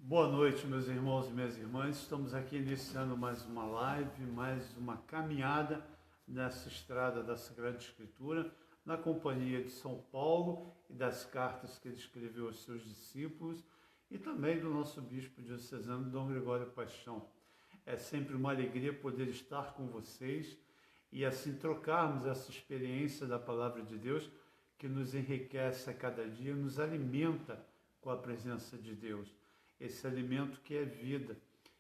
Boa noite, meus irmãos e minhas irmãs. Estamos aqui iniciando mais uma live, mais uma caminhada nessa estrada da Sagrada Escritura, na companhia de São Paulo e das cartas que ele escreveu aos seus discípulos e também do nosso bispo diocesano, Dom Gregório Paixão. É sempre uma alegria poder estar com vocês e assim trocarmos essa experiência da Palavra de Deus que nos enriquece a cada dia, nos alimenta com a presença de Deus. Esse alimento que é vida,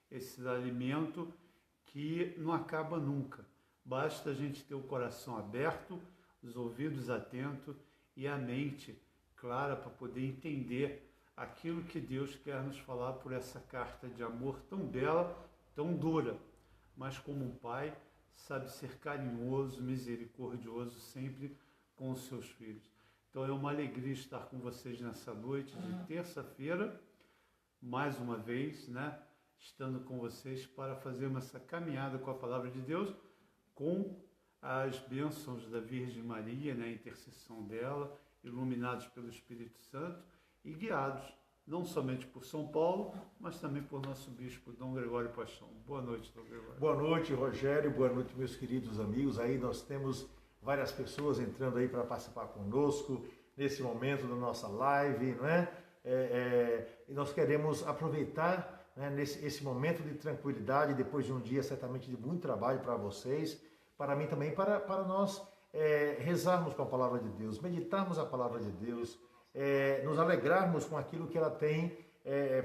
esse alimento que não acaba nunca. Basta a gente ter o coração aberto, os ouvidos atentos e a mente clara para poder entender aquilo que Deus quer nos falar por essa carta de amor tão bela, tão dura, mas como um pai sabe ser carinhoso, misericordioso sempre com os seus filhos. Então é uma alegria estar com vocês nessa noite de terça-feira, mais uma vez, estando com vocês para fazermos essa caminhada com a Palavra de Deus, com as bênçãos da Virgem Maria, a intercessão dela, iluminados pelo Espírito Santo e guiados, não somente por São Paulo, mas também por nosso bispo, Dom Gregório Paixão. Boa noite, Dom Gregório. Boa noite, Rogério. Boa noite, meus queridos amigos. Aí nós temos várias pessoas entrando aí para participar conosco nesse momento da nossa live, não é? E nós queremos aproveitar esse momento de tranquilidade, depois de um dia certamente de muito trabalho para vocês, para mim também, para nós rezarmos com a Palavra de Deus, meditarmos a Palavra de Deus, nos alegrarmos com aquilo que ela tem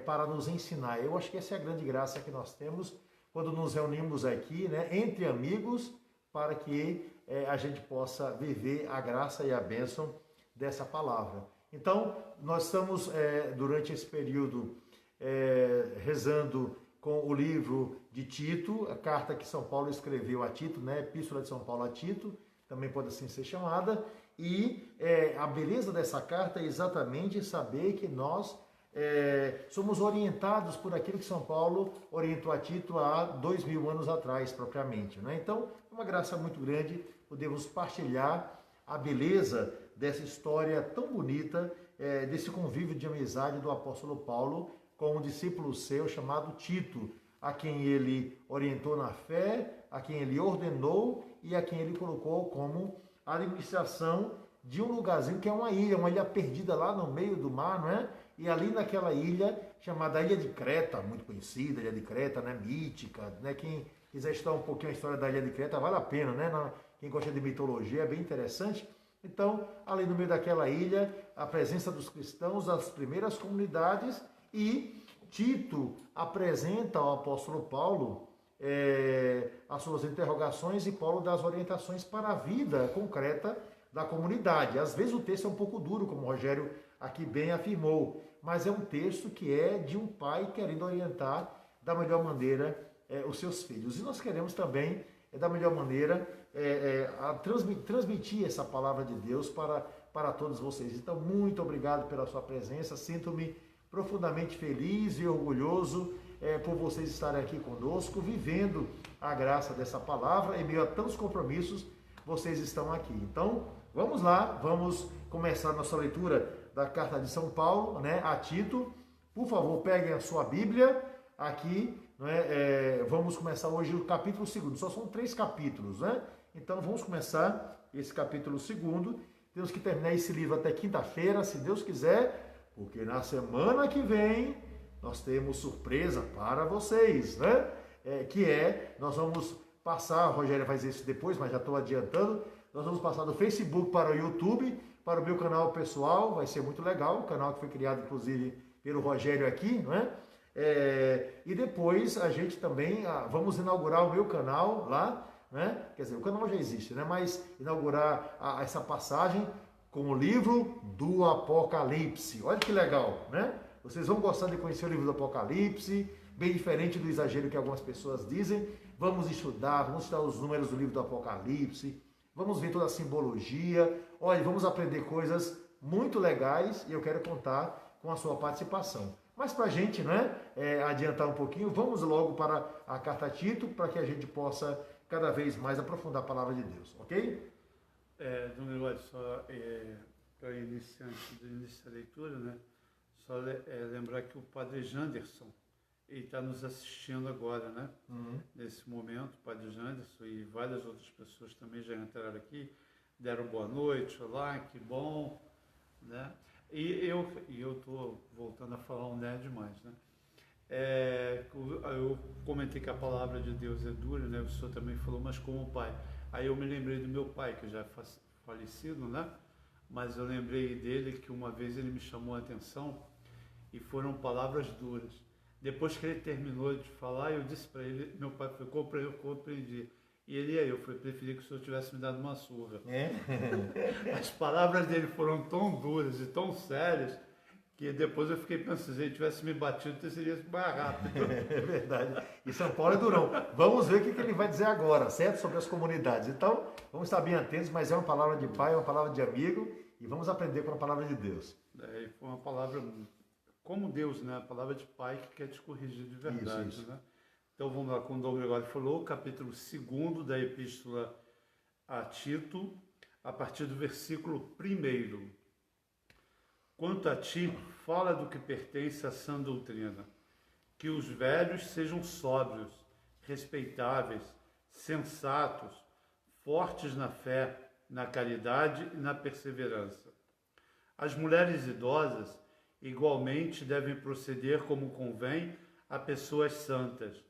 para nos ensinar. Eu acho que essa é a grande graça que nós temos quando nos reunimos aqui, entre amigos, para que a gente possa viver a graça e a bênção dessa palavra. Então, nós estamos, durante esse período, rezando com o livro de Tito, a carta que São Paulo escreveu a Tito, Epístola de São Paulo a Tito, também pode assim ser chamada, e a beleza dessa carta é exatamente saber que nós somos orientados por aquilo que São Paulo orientou a Tito há 2000 anos atrás, propriamente. Então, é uma graça muito grande podermos partilhar a beleza dessa história tão bonita, desse convívio de amizade do apóstolo Paulo com um discípulo seu chamado Tito, a quem ele orientou na fé, a quem ele ordenou e a quem ele colocou como administração de um lugarzinho que é uma ilha perdida lá no meio do mar, não é? E ali naquela ilha, chamada Ilha de Creta, muito conhecida, Ilha de Creta, mítica, Quem quiser estudar um pouquinho a história da Ilha de Creta, vale a pena, Quem gosta de mitologia, é bem interessante. Então, ali no meio daquela ilha, a presença dos cristãos, das primeiras comunidades, e Tito apresenta ao apóstolo Paulo as suas interrogações e Paulo dá as orientações para a vida concreta da comunidade. Às vezes o texto é um pouco duro, como o Rogério aqui bem afirmou, mas é um texto que é de um pai querendo orientar da melhor maneira os seus filhos. E nós queremos também, da melhor maneira, transmitir essa palavra de Deus para todos vocês. Então, muito obrigado pela sua presença. Sinto-me profundamente feliz e orgulhoso por vocês estarem aqui conosco, vivendo a graça dessa palavra. Em meio a tantos compromissos, vocês estão aqui. Então, vamos lá, vamos começar nossa leitura da carta de São Paulo, a Tito. Por favor, peguem a sua Bíblia aqui. Vamos começar hoje o capítulo 2. Só são 3 capítulos, Então, vamos começar esse capítulo 2. Temos que terminar esse livro até quinta-feira, se Deus quiser, porque na semana que vem nós temos surpresa para vocês, nós vamos passar, o Rogério vai dizer isso depois, mas já estou adiantando, nós vamos passar do Facebook para o YouTube, para o meu canal pessoal, vai ser muito legal, o canal que foi criado, inclusive, pelo Rogério aqui, e depois a gente também, vamos inaugurar o meu canal lá, Quer dizer, o canal já existe, mas inaugurar essa passagem com o livro do Apocalipse. Olha que legal, Vocês vão gostar de conhecer o livro do Apocalipse, bem diferente do exagero que algumas pessoas dizem. Vamos estudar os números do livro do Apocalipse, vamos ver toda a simbologia. Olha, vamos aprender coisas muito legais e eu quero contar com a sua participação. Mas para a gente adiantar um pouquinho, vamos logo para a carta a Tito, para que a gente possa cada vez mais aprofundar a palavra de Deus, ok? Dom Gregório, só para iniciante do início da leitura, Só lembrar que o Padre Janderson, ele está nos assistindo agora, né? Nesse momento, o Padre Janderson e várias outras pessoas também já entraram aqui, deram boa noite, olá, que bom, né? E eu estou voltando a falar um nerd demais, né? Eu comentei que a palavra de Deus é dura, né? O senhor também falou, mas como pai. Aí eu me lembrei do meu pai, que já é falecido, né? Mas eu lembrei dele que uma vez ele me chamou a atenção e foram palavras duras. Depois que ele terminou de falar, eu disse para ele, meu pai foi, eu compreendi. E ele eu preferi que o senhor tivesse me dado uma surra. As palavras dele foram tão duras e tão sérias que depois eu fiquei pensando, se ele tivesse me batido, seria mais rápido. É verdade. E São Paulo é durão. Vamos ver o que ele vai dizer agora, certo? Sobre as comunidades. Então, vamos estar bem atentos, mas é uma palavra de pai, é uma palavra de amigo, e vamos aprender com a palavra de Deus. Foi uma palavra, como Deus, né? A palavra de pai que quer te corrigir de verdade, isso. né? Então vamos lá, como o Dom Gregório falou, capítulo 2 da Epístola a Tito, a partir do versículo 1. Quanto a ti, fala do que pertence à sã doutrina, que os velhos sejam sóbrios, respeitáveis, sensatos, fortes na fé, na caridade e na perseverança. As mulheres idosas, igualmente, devem proceder como convém a pessoas santas.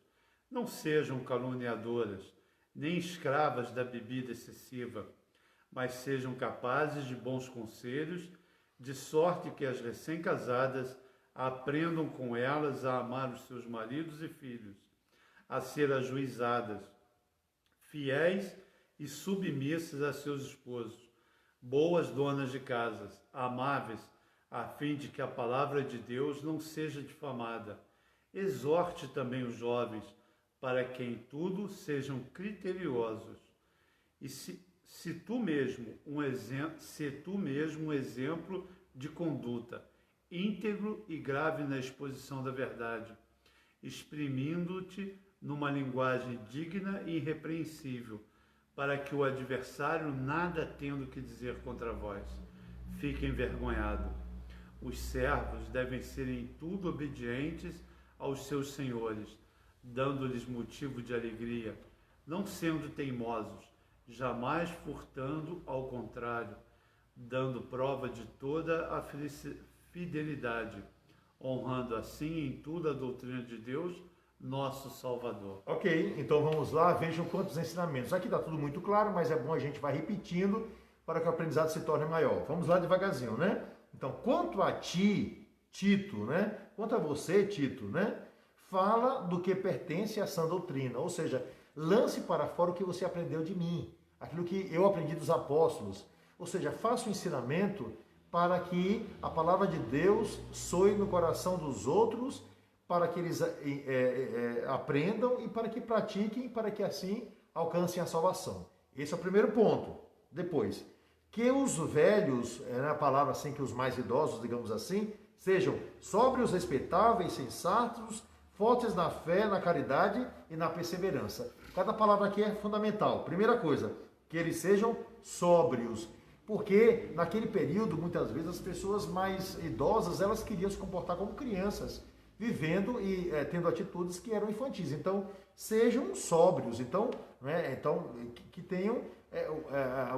Não sejam caluniadoras, nem escravas da bebida excessiva, mas sejam capazes de bons conselhos, de sorte que as recém-casadas aprendam com elas a amar os seus maridos e filhos, a ser ajuizadas, fiéis e submissas a seus esposos, boas donas de casas, amáveis, a fim de que a palavra de Deus não seja difamada. Exorte também os jovens, para que em tudo sejam criteriosos. E se tu mesmo um exemplo de conduta, íntegro e grave na exposição da verdade, exprimindo-te numa linguagem digna e irrepreensível, para que o adversário, nada tendo que dizer contra vós, fique envergonhado. Os servos devem ser em tudo obedientes aos seus senhores, dando-lhes motivo de alegria, não sendo teimosos, jamais furtando, ao contrário, dando prova de toda a fidelidade, honrando assim em tudo a doutrina de Deus, nosso Salvador. Ok, então vamos lá, vejam quantos ensinamentos. Aqui está tudo muito claro, mas é bom a gente vai repetindo para que o aprendizado se torne maior. Vamos lá devagarzinho, né? Então, quanto a ti, Tito, né? Quanto a você, Tito, né? Fala do que pertence à sã doutrina, ou seja, lance para fora o que você aprendeu de mim, aquilo que eu aprendi dos apóstolos, ou seja, faça o ensinamento para que a palavra de Deus soe no coração dos outros, para que eles aprendam e para que pratiquem, para que assim alcancem a salvação. Esse é o primeiro ponto. Depois, que os velhos, a palavra assim, que os mais idosos, digamos assim, sejam sóbrios, respeitáveis, sensatos, fortes na fé, na caridade e na perseverança. Cada palavra aqui é fundamental. Primeira coisa, que eles sejam sóbrios. Porque naquele período, muitas vezes, as pessoas mais idosas, elas queriam se comportar como crianças, vivendo e tendo atitudes que eram infantis. Então, sejam sóbrios. Então, que tenham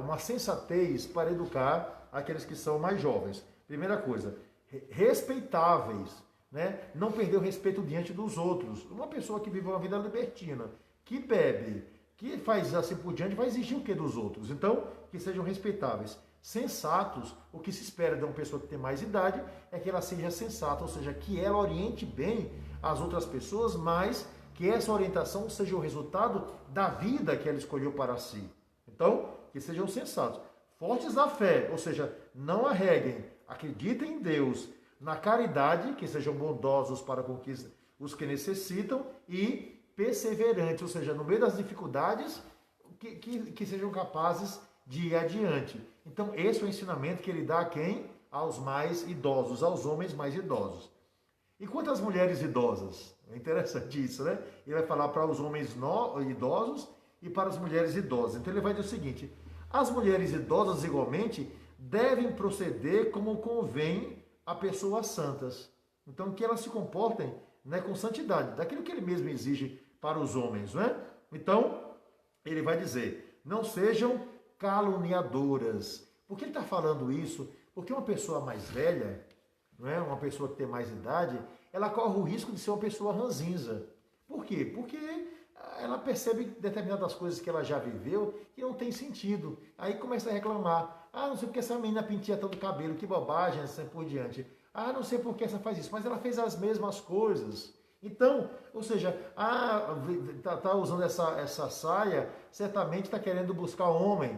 uma sensatez para educar aqueles que são mais jovens. Primeira coisa, respeitáveis. Né? Não perder o respeito diante dos outros. Uma pessoa que vive uma vida libertina, que bebe, que faz assim por diante, vai exigir o que dos outros? Então, que sejam respeitáveis. Sensatos, o que se espera de uma pessoa que tem mais idade é que ela seja sensata, ou seja, que ela oriente bem as outras pessoas, mas que essa orientação seja o resultado da vida que ela escolheu para si. Então, que sejam sensatos. Fortes na fé, ou seja, não arreguem, acreditem em Deus, na caridade, que sejam bondosos para com os que necessitam, e perseverantes, ou seja, no meio das dificuldades, que sejam capazes de ir adiante. Então, esse é o ensinamento que ele dá a quem? Aos mais idosos, aos homens mais idosos. E quanto às mulheres idosas? É interessante isso, né? Ele vai falar para os homens idosos e para as mulheres idosas. Então, ele vai dizer o seguinte: as mulheres idosas, igualmente, devem proceder como convém a pessoas santas. Então, que elas se comportem, né, com santidade, daquilo que ele mesmo exige para os homens, não é? Então, ele vai dizer, não sejam caluniadoras. Por que ele está falando isso? Porque uma pessoa mais velha, não é? Uma pessoa que tem mais idade, ela corre o risco de ser uma pessoa ranzinza. Por quê? Porque ela percebe determinadas coisas que ela já viveu que não tem sentido. Aí começa a reclamar. Ah, não sei porque essa menina penteia tanto o cabelo, que bobagem, assim por diante. Ah, não sei por que essa faz isso, mas ela fez as mesmas coisas. Então, ou seja, tá usando essa saia, certamente está querendo buscar homem.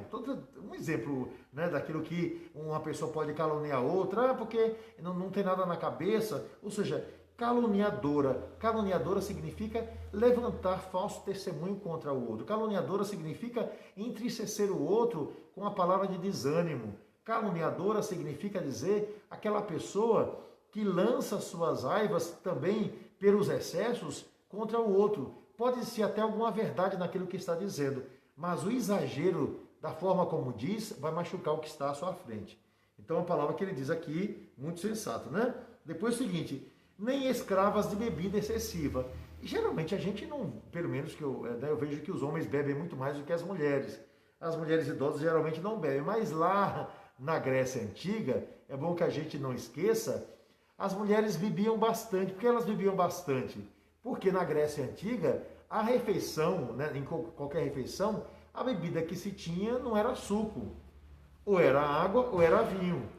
Um exemplo, né, daquilo que uma pessoa pode caluniar a outra, porque não tem nada na cabeça. Ou seja, caluniadora. Caluniadora significa levantar falso testemunho contra o outro. Caluniadora significa entristecer o outro com a palavra de desânimo. Caluniadora significa dizer aquela pessoa que lança suas raivas também pelos excessos contra o outro. Pode ser até alguma verdade naquilo que está dizendo, mas o exagero da forma como diz vai machucar o que está à sua frente. Então a palavra que ele diz aqui, muito sensato, né? Depois é o seguinte, nem escravas de bebida excessiva. E geralmente a gente não, pelo menos que eu vejo que os homens bebem muito mais do que as mulheres. As mulheres idosas geralmente não bebem, mas lá na Grécia Antiga, é bom que a gente não esqueça, as mulheres bebiam bastante. Por que elas bebiam bastante? Porque na Grécia Antiga, a refeição, né, em qualquer refeição, a bebida que se tinha não era suco, ou era água ou era vinho.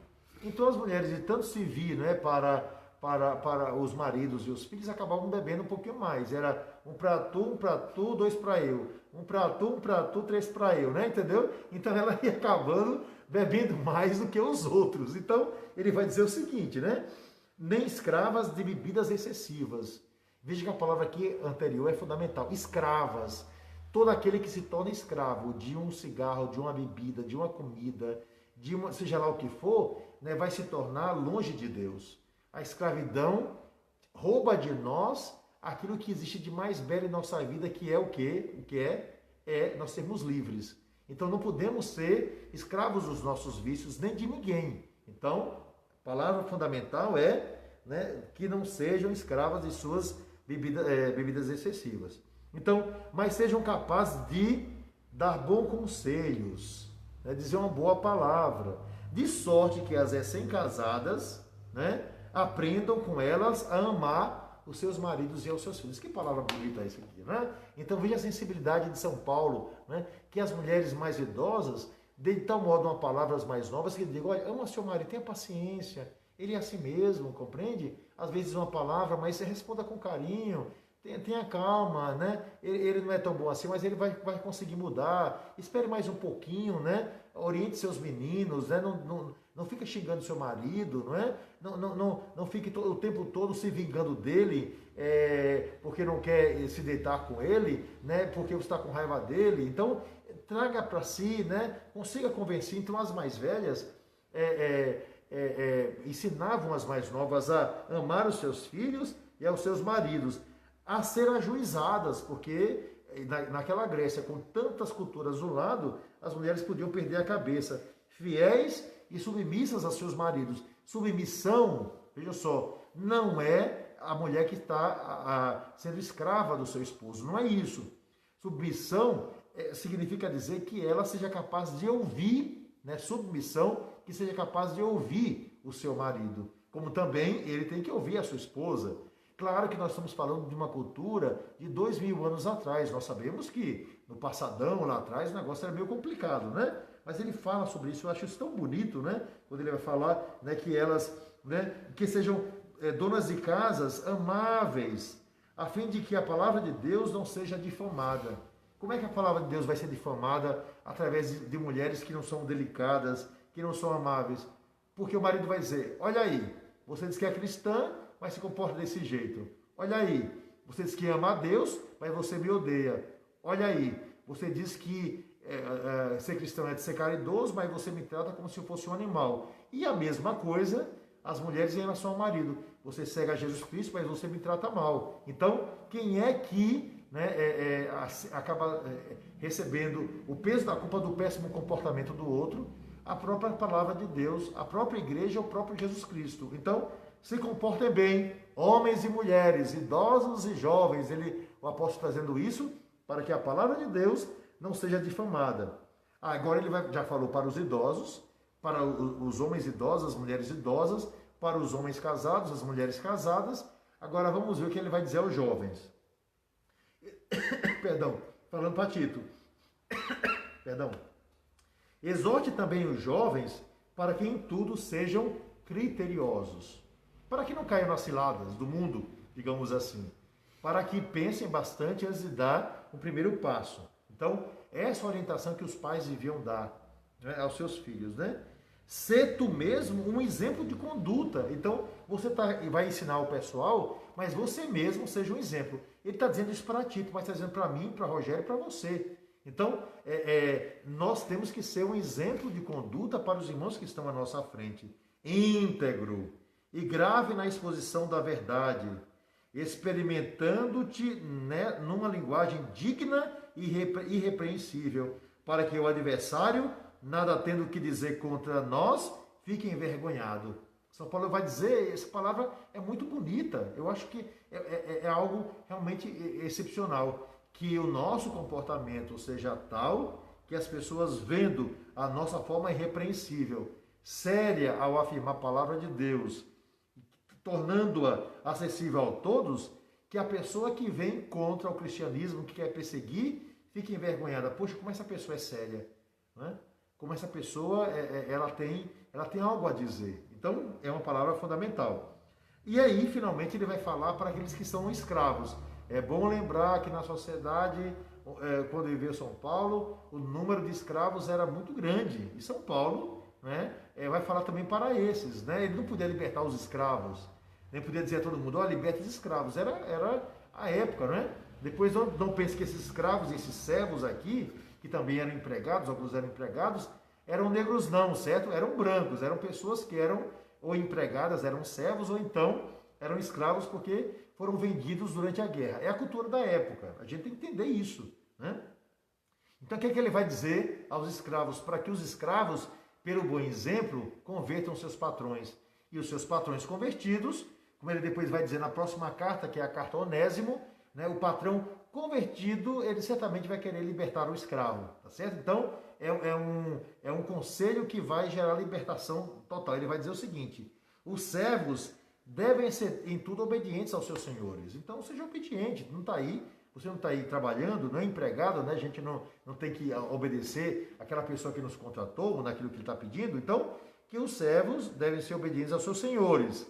Então as mulheres, de tanto se vir, né, para os maridos e os filhos, acabavam bebendo um pouquinho mais. Era um pra tu, dois pra eu. Um pra tu, três pra eu, né? Entendeu? Então ela ia acabando bebendo mais do que os outros. Então ele vai dizer o seguinte, né? Nem escravas de bebidas excessivas. Veja que a palavra aqui anterior é fundamental. Escravas. Todo aquele que se torna escravo de um cigarro, de uma bebida, de uma comida, seja lá o que for, né, vai se tornar longe de Deus. A escravidão rouba de nós aquilo que existe de mais belo em nossa vida, que é o quê? O que é nós sermos livres. Então não podemos ser escravos dos nossos vícios, nem de ninguém. Então, a palavra fundamental é, né, que não sejam escravas de suas bebidas excessivas. Então, mas sejam capazes de dar bons conselhos, né, dizer uma boa palavra, de sorte que as recém-casadas, né, aprendam com elas a amar os seus maridos e aos seus filhos. Que palavra bonita é isso aqui, né? Então veja a sensibilidade de São Paulo, né, que as mulheres mais idosas, de tal modo uma palavra às mais novas, que digam, olha, ama seu marido, tenha paciência, ele é assim mesmo, compreende? Às vezes uma palavra, mas você responda com carinho, tenha calma, né? Ele não é tão bom assim, mas ele vai conseguir mudar. Espere mais um pouquinho, né? Oriente seus meninos, né? Não fica xingando seu marido, não é? Não fique o tempo todo se vingando dele, porque não quer se deitar com ele, né? Porque você está com raiva dele. Então, traga para si, né? Consiga convencer. Então, as mais velhas ensinavam as mais novas a amar os seus filhos e aos seus maridos, a ser ajuizadas, porque naquela Grécia, com tantas culturas do lado, as mulheres podiam perder a cabeça. Fiéis e submissas a seus maridos. Submissão, veja só, não é a mulher que está sendo escrava do seu esposo, não é isso. Submissão significa dizer que ela seja capaz de ouvir, né? Submissão, que seja capaz de ouvir o seu marido, como também ele tem que ouvir a sua esposa. Claro que nós estamos falando de uma cultura de 2000 anos atrás. Nós sabemos que no passadão, lá atrás, o negócio era meio complicado, né? Mas ele fala sobre isso, eu acho isso tão bonito, né? Quando ele vai falar, né, que elas, né, que sejam donas de casas amáveis, a fim de que a palavra de Deus não seja difamada. Como é que a palavra de Deus vai ser difamada através de mulheres que não são delicadas, que não são amáveis? Porque o marido vai dizer, olha aí, você diz que é cristã, mas se comporta desse jeito. Olha aí, você diz que ama a Deus, mas você me odeia. Olha aí, você diz que ser cristão é de ser caridoso, mas você me trata como se eu fosse um animal. E a mesma coisa, as mulheres em relação ao marido. Você segue a Jesus Cristo, mas você me trata mal. Então, quem é que, né, acaba recebendo o peso da culpa do péssimo comportamento do outro? a própria palavra de Deus, a própria igreja, o próprio Jesus Cristo. Então, se comportem bem, homens e mulheres, idosos e jovens. O apóstolo trazendo isso para que a palavra de Deus não seja difamada. Agora ele já falou para os idosos, para os homens idosos, as mulheres idosas, para os homens casados, as mulheres casadas. Agora vamos ver o que ele vai dizer aos jovens. Perdão, falando para Tito. Perdão. Exorte também os jovens para que em tudo sejam criteriosos, para que não caiam nas ciladas do mundo, digamos assim, para que pensem bastante antes de dar o primeiro passo. Então, essa orientação que os pais deviam dar, né, aos seus filhos, né? Ser tu mesmo um exemplo de conduta. Então, você vai ensinar o pessoal, mas você mesmo seja um exemplo. Ele está dizendo isso para Tito, mas está dizendo para mim, para Rogério e para você. Então, nós temos que ser um exemplo de conduta para os irmãos que estão à nossa frente. Íntegro e grave na exposição da verdade, experimentando-te, né, numa linguagem digna e irrepreensível, para que o adversário, nada tendo que dizer contra nós, fique envergonhado. São Paulo vai dizer, essa palavra é muito bonita, eu acho que é algo realmente excepcional, que o nosso comportamento seja tal que as pessoas, vendo a nossa forma irrepreensível, séria ao afirmar a palavra de Deus, tornando-a acessível a todos, que a pessoa que vem contra o cristianismo, que quer perseguir, fique envergonhada. Poxa, como essa pessoa é séria, né? Como essa pessoa ela tem algo a dizer. Então, é uma palavra fundamental. E aí, finalmente, ele vai falar para aqueles que são escravos. É bom lembrar que na sociedade, quando ele veio a São Paulo, o número de escravos era muito grande. E São Paulo, né, vai falar também para esses. Né? Ele não podia libertar os escravos, nem podia dizer a todo mundo, liberta os escravos. Era a época, né? Depois não pense que esses escravos, esses servos aqui, que também eram empregados, alguns eram empregados, eram negros não, certo? Eram brancos, eram pessoas que eram ou empregadas, eram servos, ou então eram escravos porque foram vendidos durante a guerra. É a cultura da época, a gente tem que entender isso, né? Então o que é que ele vai dizer aos escravos? Para que os escravos, pelo bom exemplo, convertam seus patrões. E os seus patrões convertidos, como ele depois vai dizer na próxima carta, que é a carta Onésimo, né, o patrão convertido, ele certamente vai querer libertar o escravo, tá certo? Então, é um conselho que vai gerar libertação total. Ele vai dizer o seguinte: os servos devem ser em tudo obedientes aos seus senhores. Então, seja obediente, você não está aí trabalhando, não é empregado, né? A gente não tem que obedecer aquela pessoa que nos contratou, naquilo que ele está pedindo. Então, que os servos devem ser obedientes aos seus senhores,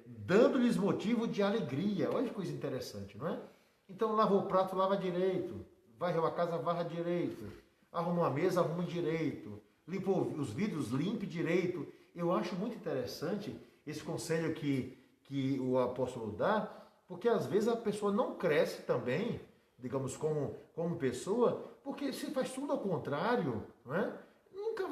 dando-lhes motivo de alegria. Olha que coisa interessante, não é? Então, lavou o prato, lava direito. Varreu a casa, varra direito. Arrumou a mesa, arruma direito. Limpou os vidros, limpe direito. Eu acho muito interessante esse conselho que o apóstolo dá, porque às vezes a pessoa não cresce também, digamos, como pessoa, porque se faz tudo ao contrário, não é? Nunca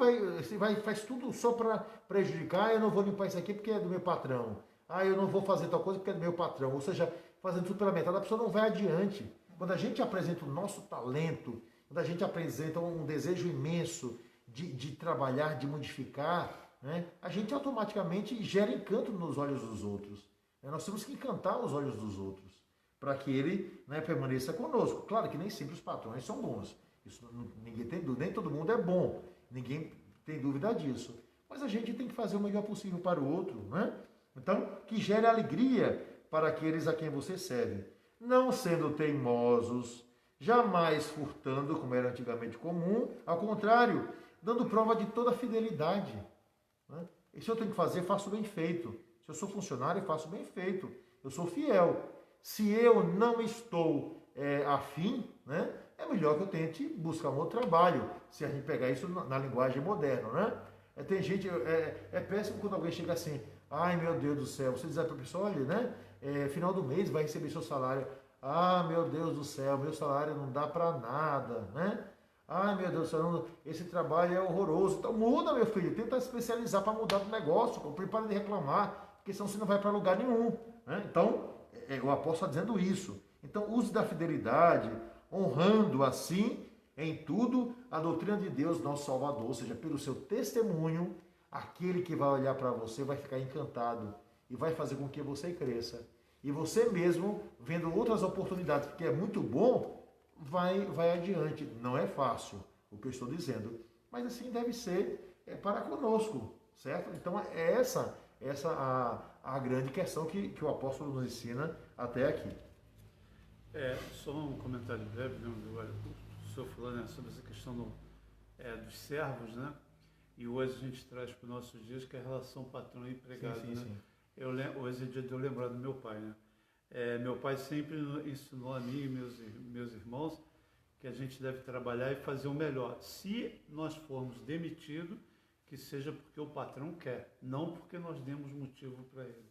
faz tudo só para prejudicar. Eu não vou limpar isso aqui porque é do meu patrão. Eu não vou fazer tal coisa porque é do meu patrão. Ou seja, fazendo tudo pela metade, a pessoa não vai adiante. Quando a gente apresenta o nosso talento, quando a gente apresenta um desejo imenso de trabalhar, de modificar, né, a gente automaticamente gera encanto nos olhos dos outros. Nós temos que encantar os olhos dos outros para que ele, né, permaneça conosco. Claro que nem sempre os patrões são bons. Isso ninguém tem dúvida, nem todo mundo é bom. Ninguém tem dúvida disso. Mas a gente tem que fazer o melhor possível para o outro, né? Então, que gere alegria para aqueles a quem você serve. Não sendo teimosos, jamais furtando, como era antigamente comum, ao contrário, dando prova de toda a fidelidade. Né? Isso eu tenho que fazer, faço bem feito. Se eu sou funcionário, faço bem feito. Eu sou fiel. Se eu não estou afim, né, é melhor que eu tente buscar um outro trabalho, se a gente pegar isso na linguagem moderna, né? Tem gente, é péssimo quando alguém chega assim, ai meu Deus do céu, você diz para a pessoa, olha, né, final do mês vai receber seu salário, meu Deus do céu, meu salário não dá para nada, né? Meu Deus do céu, esse trabalho é horroroso. Então muda, meu filho, tenta especializar para mudar o negócio, para de reclamar, porque senão você não vai para lugar nenhum, né? Então, o apóstolo está dizendo isso. Então, use da fidelidade, honrando assim em tudo a doutrina de Deus, nosso Salvador, ou seja, pelo seu testemunho, aquele que vai olhar para você vai ficar encantado e vai fazer com que você cresça. E você mesmo, vendo outras oportunidades, porque é muito bom, vai adiante. Não é fácil o que eu estou dizendo, mas assim deve ser para conosco, certo? Então é essa a grande questão que o apóstolo nos ensina até aqui. Só um comentário breve, né? O senhor falando sobre essa questão dos servos, né? E hoje a gente traz para os nossos dias que é a relação patrão e empregado, sim, né? sim. Hoje é dia de eu lembrar do meu pai, né? Meu pai sempre ensinou a mim e meus irmãos que a gente deve trabalhar e fazer o melhor. Se nós formos demitidos, que seja porque o patrão quer, não porque nós demos motivo para ele.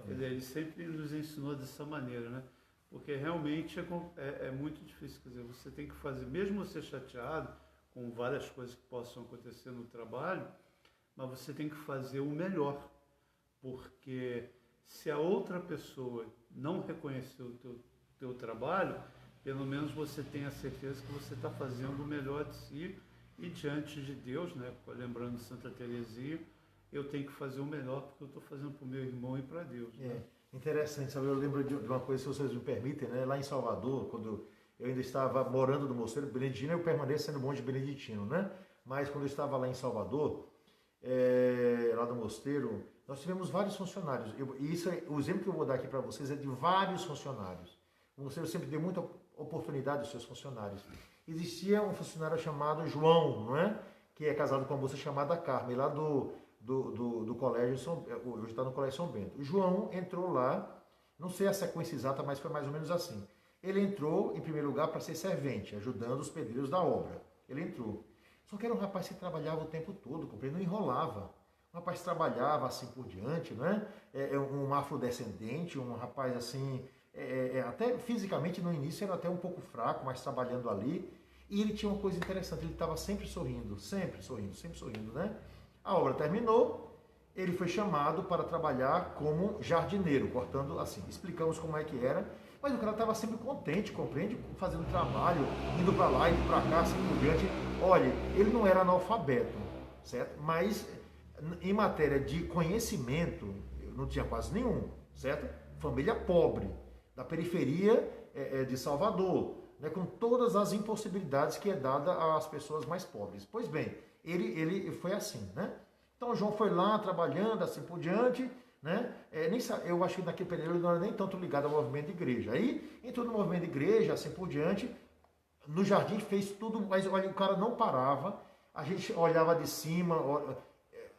Ele sempre nos ensinou dessa maneira, né? Porque realmente é muito difícil. Quer dizer, você tem que fazer, mesmo você chateado com várias coisas que possam acontecer no trabalho, mas você tem que fazer o melhor. Porque se a outra pessoa não reconhecer o teu trabalho, pelo menos você tem a certeza que você está fazendo o melhor de si e diante de Deus, né? Lembrando de Santa Teresinha, eu tenho que fazer o melhor porque eu estou fazendo para o meu irmão e para Deus. Né? Interessante, sabe? Eu lembro de uma coisa, se vocês me permitem, né? Lá em Salvador, quando eu ainda estava morando no mosteiro beneditino, eu permaneço sendo monge beneditino, né? Mas quando eu estava lá em Salvador, lá no mosteiro, nós tivemos vários funcionários. O exemplo que eu vou dar aqui para vocês é de vários funcionários. O mosteiro sempre deu muita oportunidade aos seus funcionários. Existia um funcionário chamado João, não é? Que é casado com uma moça chamada Carmen, lá do colégio hoje está no colégio São Bento. O João entrou lá, não sei a sequência exata, mas foi mais ou menos assim. Ele entrou, em primeiro lugar, para ser servente, ajudando os pedreiros da obra. Ele entrou. Só que era um rapaz que trabalhava o tempo todo, não enrolava. Um rapaz trabalhava assim por diante, né? Um afrodescendente, um rapaz assim, até fisicamente no início era até um pouco fraco, mas trabalhando ali. E ele tinha uma coisa interessante, ele estava sempre sorrindo, né? A obra terminou, ele foi chamado para trabalhar como jardineiro, cortando assim, explicamos como é que era, mas o cara estava sempre contente, compreende? Fazendo trabalho, indo para lá, indo para cá, assim por diante. Olha, ele não era analfabeto, certo? Mas em matéria de conhecimento, não tinha quase nenhum, certo? Família pobre, da periferia de Salvador, né? Com todas as impossibilidades que é dada às pessoas mais pobres. Pois bem, ele foi assim, né? Então o João foi lá trabalhando assim por diante, né? Eu acho que naquele período ele não era nem tanto ligado ao movimento de igreja. Aí entrou no movimento de igreja, assim por diante, no jardim fez tudo, mas olha, o cara não parava, a gente olhava de cima,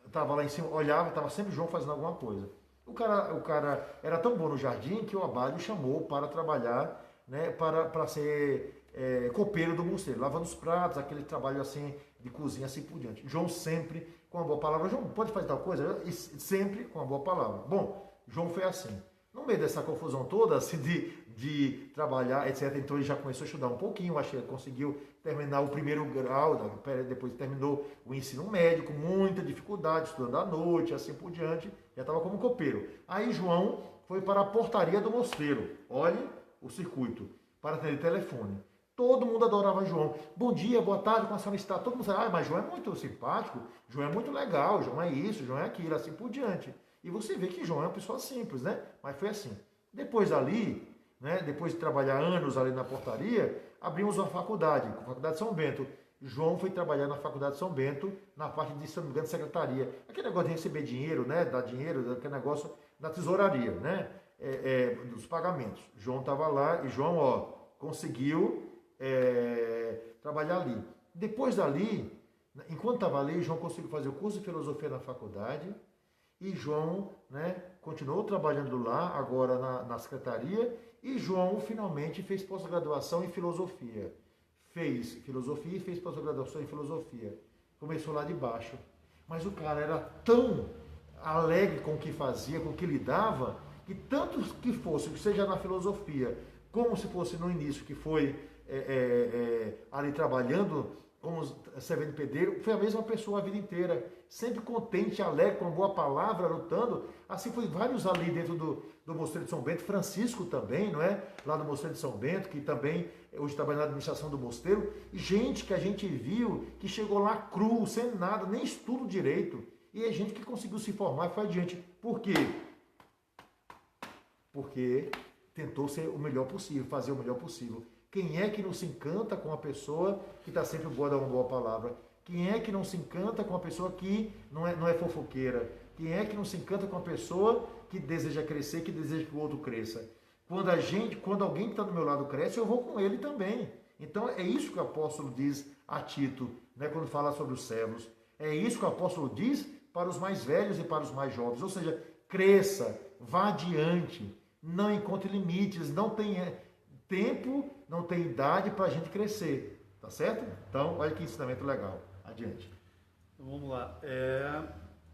estava lá em cima, olhava, estava sempre o João fazendo alguma coisa. O cara era tão bom no jardim que o abade o chamou para trabalhar, né? Para ser copeiro do mosteiro, lavando os pratos, aquele trabalho assim de cozinha, assim por diante. João sempre com uma boa palavra. João, pode fazer tal coisa? Sempre com uma boa palavra. Bom, João foi assim. No meio dessa confusão toda, assim, de trabalhar, etc., então ele já começou a estudar um pouquinho, acho que ele conseguiu terminar o primeiro grau, depois terminou o ensino médio, com muita dificuldade, estudando à noite, assim por diante, já estava como copeiro. Aí João foi para a portaria do mosteiro, olhe o circuito, para atender telefone. Todo mundo adorava João. Bom dia, boa tarde, como a senhora está? Todo mundo dizia, mas João é muito simpático, João é muito legal, João é isso, João é aquilo, assim por diante. E você vê que João é uma pessoa simples, né? Mas foi assim. Depois ali, né, depois de trabalhar anos ali na portaria, abrimos uma faculdade, a Faculdade São Bento. João foi trabalhar na Faculdade São Bento, na parte de, se não me engano, secretaria. Aquele negócio de receber dinheiro, né? Dar dinheiro, aquele negócio da tesouraria, né? Dos pagamentos. João estava lá e João, conseguiu trabalhar ali. Depois dali, enquanto estava ali, João conseguiu fazer o curso de filosofia na faculdade e João, né, continuou trabalhando lá, agora na secretaria, e João finalmente fez pós-graduação em filosofia. Fez filosofia e fez pós-graduação em filosofia. Começou lá de baixo. Mas o cara era tão alegre com o que fazia, com o que lidava, que tanto que fosse, que seja na filosofia, como se fosse no início, que foi ali trabalhando como servente pedreiro, foi a mesma pessoa a vida inteira, sempre contente, alegre, com uma boa palavra, lutando. Assim foi vários ali dentro do Mosteiro de São Bento, Francisco também, não é? Lá do Mosteiro de São Bento, que também hoje trabalha na administração do mosteiro. Gente que a gente viu que chegou lá cru, sem nada, nem estudo direito. E é gente que conseguiu se formar e foi adiante. Por quê? Porque tentou ser o melhor possível, fazer o melhor possível. Quem é que não se encanta com uma pessoa que está sempre boa dar uma boa palavra? Quem é que não se encanta com uma pessoa que não é fofoqueira? Quem é que não se encanta com uma pessoa que deseja crescer, que deseja que o outro cresça? Quando alguém que está do meu lado cresce, eu vou com ele também. Então é isso que o apóstolo diz a Tito, né, quando fala sobre os servos. É isso que o apóstolo diz para os mais velhos e para os mais jovens. Ou seja, cresça, vá adiante, não encontre limites, não tem tempo, não tem idade para a gente crescer, tá certo? Então, olha que ensinamento legal. Adiante. Então, vamos lá.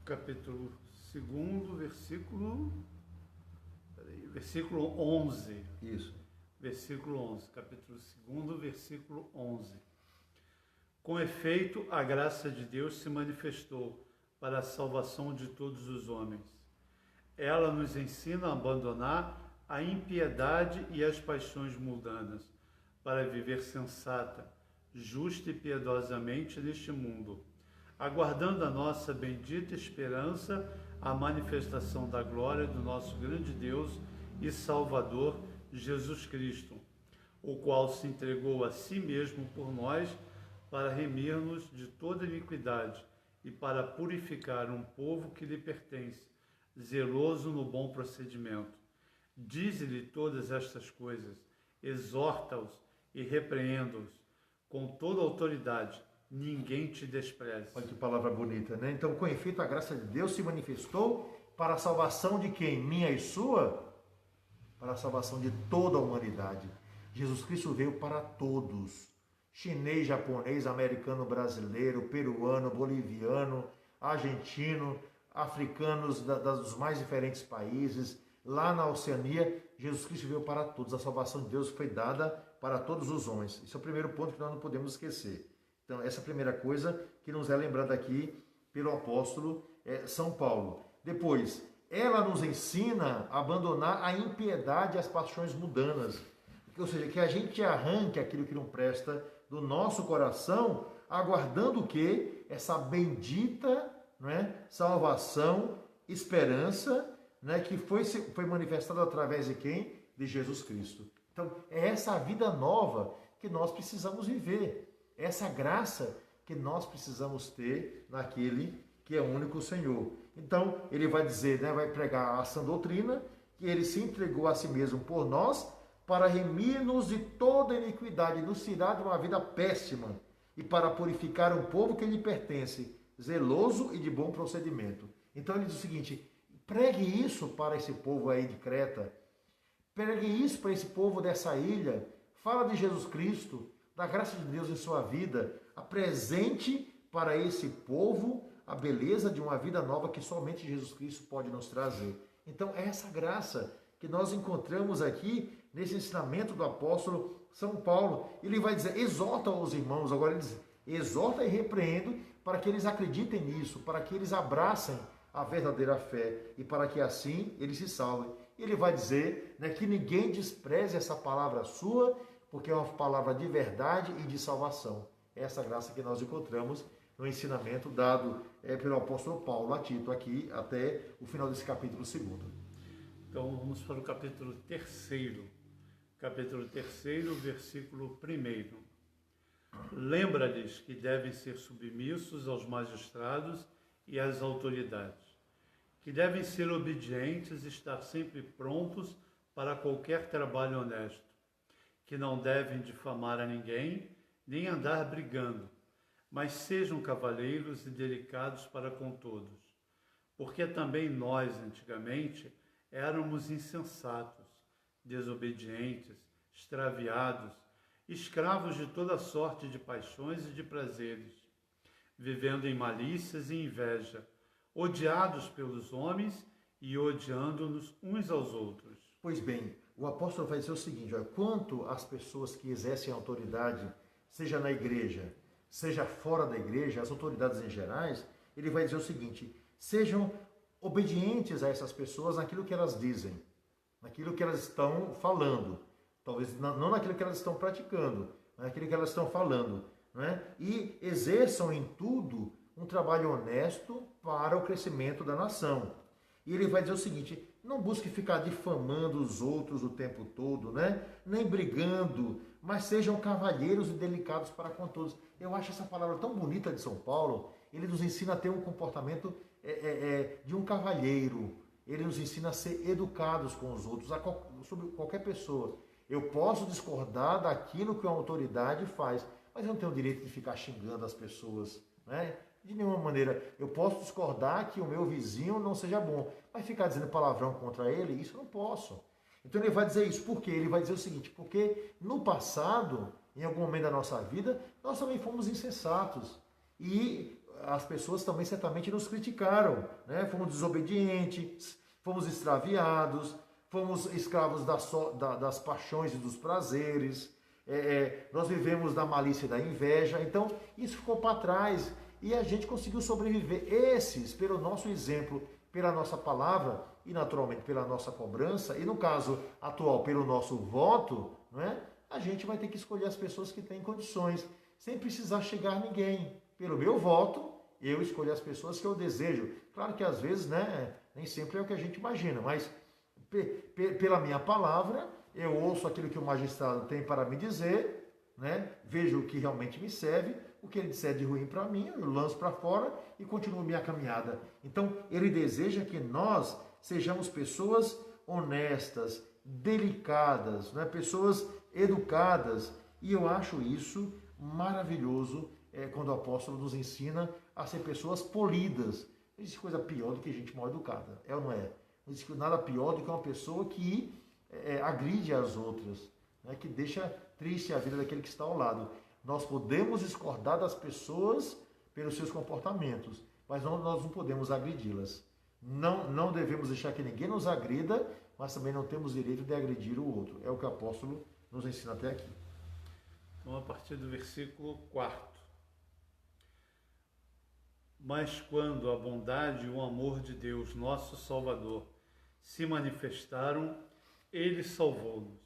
Capítulo 2, versículo 11. Isso. Versículo 11. Capítulo 2, versículo 11. Com efeito, a graça de Deus se manifestou para a salvação de todos os homens. Ela nos ensina a abandonar a impiedade e as paixões mundanas, para viver sensata, justa e piedosamente neste mundo, aguardando a nossa bendita esperança, a manifestação da glória do nosso grande Deus e Salvador, Jesus Cristo, o qual se entregou a si mesmo por nós, para remir-nos de toda iniquidade e para purificar um povo que lhe pertence, zeloso no bom procedimento. Dize-lhe todas estas coisas, exorta-os e repreenda-os com toda autoridade, ninguém te despreze. Olha que palavra bonita, né? Então, com efeito, a graça de Deus se manifestou para a salvação de quem? Minha e sua? Para a salvação de toda a humanidade. Jesus Cristo veio para todos. Chinês, japonês, americano, brasileiro, peruano, boliviano, argentino, africanos dos mais diferentes países. Lá na Oceania, Jesus Cristo veio para todos. A salvação de Deus foi dada para todos os homens. Esse é o primeiro ponto que nós não podemos esquecer. Então, essa é a primeira coisa que nos é lembrada aqui pelo apóstolo São Paulo. Depois, ela nos ensina a abandonar a impiedade e as paixões mundanas. Ou seja, que a gente arranque aquilo que não presta do nosso coração, aguardando o quê? Essa bendita, não é, salvação, esperança, né, que foi manifestada através de quem? De Jesus Cristo. Então, é essa vida nova que nós precisamos viver. Essa graça que nós precisamos ter naquele que é o único Senhor. Então, ele vai dizer, né, vai pregar a sã doutrina, que ele se entregou a si mesmo por nós, para remir-nos de toda iniquidade, nos tirar de uma vida péssima, e para purificar um povo que lhe pertence, zeloso e de bom procedimento. Então, ele diz o seguinte: pregue isso para esse povo aí de Creta, pregue isso para esse povo dessa ilha, fala de Jesus Cristo, da graça de Deus em sua vida, apresente para esse povo a beleza de uma vida nova que somente Jesus Cristo pode nos trazer. Então, é essa graça que nós encontramos aqui nesse ensinamento do apóstolo São Paulo. Ele vai dizer, exorta os irmãos, agora ele diz, exorta e repreende para que eles acreditem nisso, para que eles abracem a verdadeira fé e para que assim eles se salvem. Ele vai dizer, né, que ninguém despreze essa palavra sua, porque é uma palavra de verdade e de salvação. Essa graça que nós encontramos no ensinamento dado pelo apóstolo Paulo a Tito, aqui até o final desse capítulo 2. Então vamos para o capítulo 3. Capítulo 3, versículo 1. Lembra-lhes que devem ser submissos aos magistrados e às autoridades, que devem ser obedientes e estar sempre prontos para qualquer trabalho honesto, que não devem difamar a ninguém, nem andar brigando, mas sejam cavalheiros e delicados para com todos, porque também nós, antigamente, éramos insensatos, desobedientes, extraviados, escravos de toda sorte de paixões e de prazeres, vivendo em malícias e inveja, odiados pelos homens e odiando-nos uns aos outros. Pois bem, o apóstolo vai dizer o seguinte, olha, quanto às pessoas que exercem autoridade, seja na igreja, seja fora da igreja, as autoridades em gerais, ele vai dizer o seguinte: sejam obedientes a essas pessoas naquilo que elas dizem, naquilo que elas estão falando, talvez não naquilo que elas estão praticando, mas naquilo que elas estão falando, né? E exerçam em tudo um trabalho honesto para o crescimento da nação. E ele vai dizer o seguinte: não busque ficar difamando os outros o tempo todo, né? Nem brigando, mas sejam cavalheiros e delicados para com todos. Eu acho essa palavra tão bonita de São Paulo. Ele nos ensina a ter um comportamento de um cavalheiro. Ele nos ensina a ser educados com os outros, sobre qualquer pessoa. Eu posso discordar daquilo que uma autoridade faz, mas eu não tenho o direito de ficar xingando as pessoas, né? De nenhuma maneira. Eu posso discordar que o meu vizinho não seja bom, mas ficar dizendo palavrão contra ele, isso eu não posso. Então ele vai dizer isso. Por quê? Ele vai dizer o seguinte: porque no passado, em algum momento da nossa vida, nós também fomos insensatos. E as pessoas também certamente nos criticaram, né? Fomos desobedientes, fomos extraviados, fomos escravos das paixões e dos prazeres, nós vivemos da malícia e da inveja. Então isso ficou para trás e a gente conseguiu sobreviver. Esses, pelo nosso exemplo, pela nossa palavra e naturalmente pela nossa cobrança, e no caso atual pelo nosso voto, não é? A gente vai ter que escolher as pessoas que têm condições, sem precisar chegar a ninguém. Pelo meu voto, eu escolho as pessoas que eu desejo. Claro que às vezes, né, nem sempre é o que a gente imagina, mas pela minha palavra, eu ouço aquilo que o magistrado tem para me dizer, né, vejo o que realmente me serve, o que ele disser de ruim para mim, eu lanço para fora e continuo minha caminhada. Então, ele deseja que nós sejamos pessoas honestas, delicadas, né, pessoas educadas, e eu acho isso maravilhoso. Quando o apóstolo nos ensina a ser pessoas polidas. Não existe coisa pior do que gente mal educada, é ou não é? Não existe nada pior do que uma pessoa que agride as outras, né? Que deixa triste a vida daquele que está ao lado. Nós podemos discordar das pessoas pelos seus comportamentos, mas nós não podemos agredi-las. Não devemos deixar que ninguém nos agrida, mas também não temos direito de agredir o outro. É o que o apóstolo nos ensina até aqui. Então, a partir do versículo 4. Mas quando a bondade e o amor de Deus, nosso Salvador, se manifestaram, Ele salvou-nos,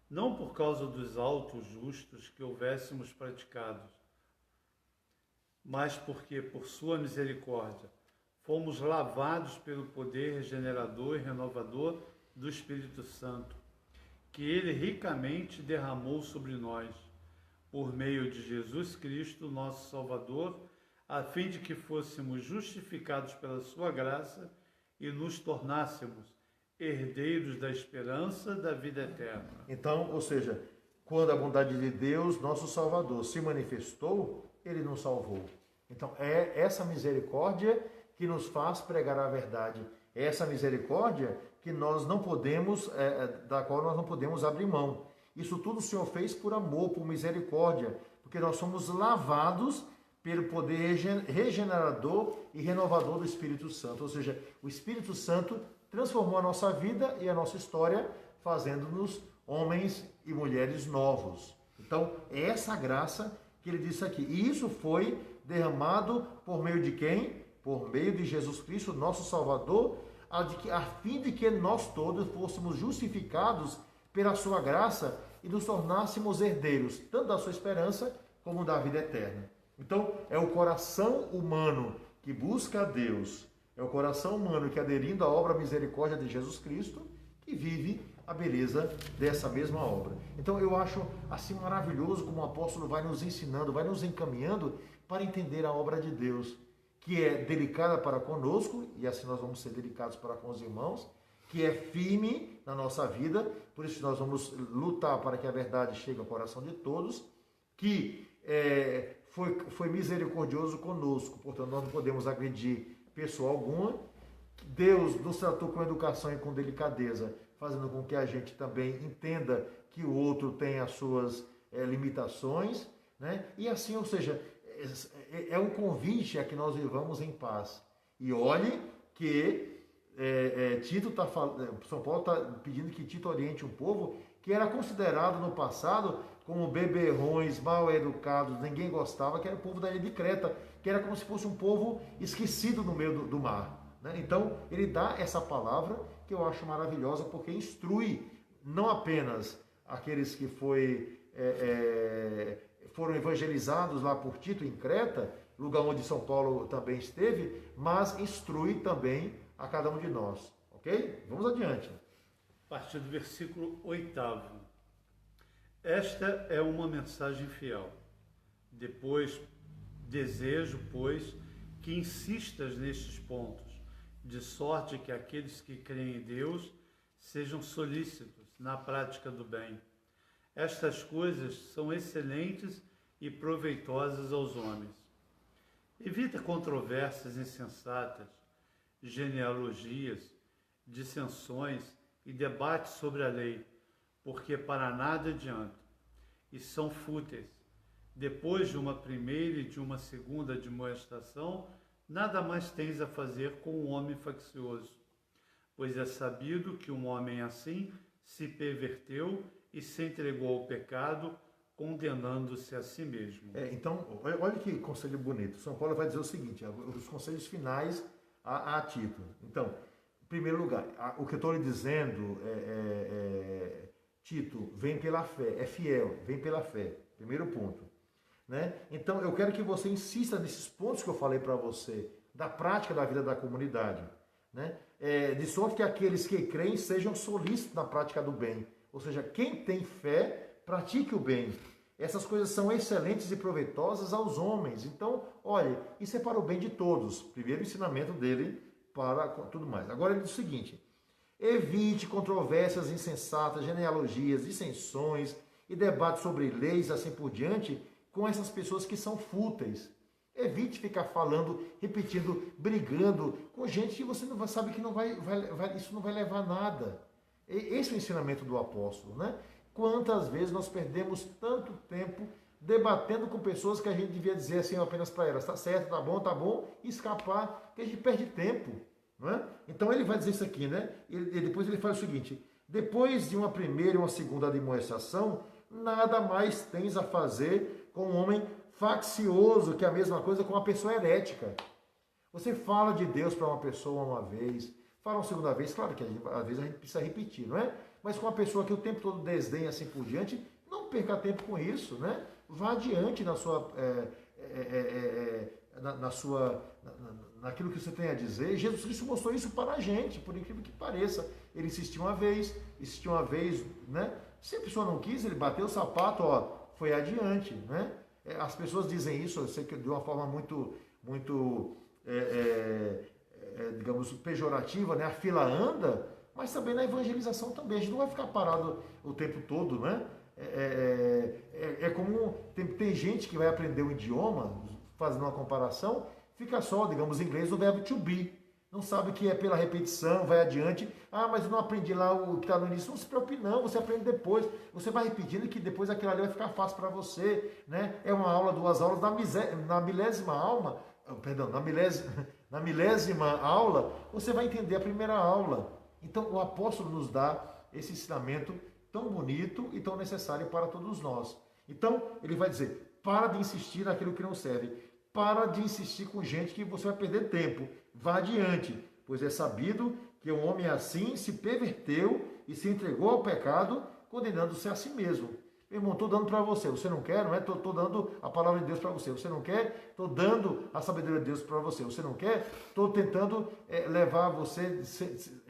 não por causa dos autos justos que houvéssemos praticado, mas porque, por sua misericórdia, fomos lavados pelo poder regenerador e renovador do Espírito Santo, que Ele ricamente derramou sobre nós, por meio de Jesus Cristo, nosso Salvador, a fim de que fôssemos justificados pela sua graça e nos tornássemos herdeiros da esperança da vida eterna. Então, ou seja, quando a bondade de Deus, nosso Salvador, se manifestou, Ele nos salvou. Então, é essa misericórdia que nos faz pregar a verdade. É essa misericórdia que nós não podemos, da qual nós não podemos abrir mão. Isso tudo o Senhor fez por amor, por misericórdia, porque nós somos lavados pelo poder regenerador e renovador do Espírito Santo. Ou seja, o Espírito Santo transformou a nossa vida e a nossa história, fazendo-nos homens e mulheres novos. Então, é essa graça que ele disse aqui. E isso foi derramado por meio de quem? Por meio de Jesus Cristo, nosso Salvador, a fim de que nós todos fôssemos justificados pela sua graça e nos tornássemos herdeiros, tanto da sua esperança como da vida eterna. Então, é o coração humano que busca a Deus, é o coração humano que, aderindo à obra misericórdia de Jesus Cristo, que vive a beleza dessa mesma obra. Então, eu acho assim maravilhoso como o apóstolo vai nos ensinando, vai nos encaminhando para entender a obra de Deus, que é delicada para conosco, e assim nós vamos ser delicados para com os irmãos, que é firme na nossa vida, por isso nós vamos lutar para que a verdade chegue ao coração de todos, que foi misericordioso conosco, portanto nós não podemos agredir pessoa alguma. Deus nos tratou com educação e com delicadeza, fazendo com que a gente também entenda que o outro tem as suas limitações, né? E assim, ou seja, é um convite a que nós vivamos em paz. E olhe que São Paulo está pedindo que Tito oriente um povo que era considerado no passado como beberrões, mal educados, ninguém gostava, que era o povo da ilha de Creta, que era como se fosse um povo esquecido no meio do mar. Né? Então, ele dá essa palavra que eu acho maravilhosa, porque instrui não apenas aqueles que foram evangelizados lá por Tito em Creta, lugar onde São Paulo também esteve, mas instrui também a cada um de nós. Ok? Vamos adiante. A partir do versículo 8º. Esta é uma mensagem fiel. Depois, desejo, pois, que insistas nestes pontos, de sorte que aqueles que creem em Deus sejam solícitos na prática do bem. Estas coisas são excelentes e proveitosas aos homens. Evita controvérsias insensatas, genealogias, dissensões e debates sobre a lei, porque para nada adianta, e são fúteis. Depois de uma primeira e de uma segunda admoestação, nada mais tens a fazer com um homem faccioso, pois é sabido que um homem assim se perverteu e se entregou ao pecado, condenando-se a si mesmo. Então, olha que conselho bonito. São Paulo vai dizer o seguinte, os conselhos finais a Tito. Então, em primeiro lugar, o que eu estou lhe dizendo Tito, vem pela fé, é fiel, vem pela fé. Primeiro ponto. Né? Então, eu quero que você insista nesses pontos que eu falei para você, da prática da vida da comunidade. Né? De sorte que aqueles que creem sejam solícitos na prática do bem. Ou seja, quem tem fé, pratique o bem. Essas coisas são excelentes e proveitosas aos homens. Então, olha, isso é para o bem de todos. Primeiro ensinamento dele para tudo mais. Agora ele diz o seguinte: evite controvérsias insensatas, genealogias, dissensões e debates sobre leis, assim por diante, com essas pessoas que são fúteis. Evite ficar falando, repetindo, brigando com gente que você não sabe que isso não vai levar a nada. Esse é o ensinamento do apóstolo, né? Quantas vezes nós perdemos tanto tempo debatendo com pessoas que a gente devia dizer assim apenas para elas, tá certo, tá bom, e escapar, que a gente perde tempo, não é? Então ele vai dizer isso aqui, né? E depois ele faz o seguinte: depois de uma primeira e uma segunda admoestação, nada mais tens a fazer com um homem faccioso, que é a mesma coisa com uma pessoa herética. Você fala de Deus para uma pessoa uma vez, fala uma segunda vez, claro que às vezes a gente precisa repetir, não é? Mas com uma pessoa que o tempo todo desdenha assim por diante, não perca tempo com isso, né? Vá adiante naquilo que você tem a dizer. Jesus Cristo mostrou isso para a gente, por incrível que pareça. Ele insistiu uma vez, né? Se a pessoa não quis, ele bateu o sapato, foi adiante, né? As pessoas dizem isso, eu sei que de uma forma muito digamos, pejorativa, né? A fila anda, mas também na evangelização também. A gente não vai ficar parado o tempo todo, né? Como tem gente que vai aprender o idioma, fazendo uma comparação, fica só, digamos, em inglês, o verbo to be. Não sabe que é pela repetição, vai adiante. mas eu não aprendi lá o que está no início. Não se preocupe não, você aprende depois. Você vai repetindo que depois aquilo ali vai ficar fácil para você, né? É uma aula, 2 aulas, na milésima aula, você vai entender a primeira aula. Então o apóstolo nos dá esse ensinamento tão bonito e tão necessário para todos nós. Então ele vai dizer: para de insistir naquilo que não serve. Para de insistir com gente que você vai perder tempo. Vá adiante, pois é sabido que um homem assim se perverteu e se entregou ao pecado, condenando-se a si mesmo. Meu irmão, estou dando para você. Você não quer? Não é? Estou dando a palavra de Deus para você. Você não quer? Estou dando a sabedoria de Deus para você. Você não quer? Estou tentando levar você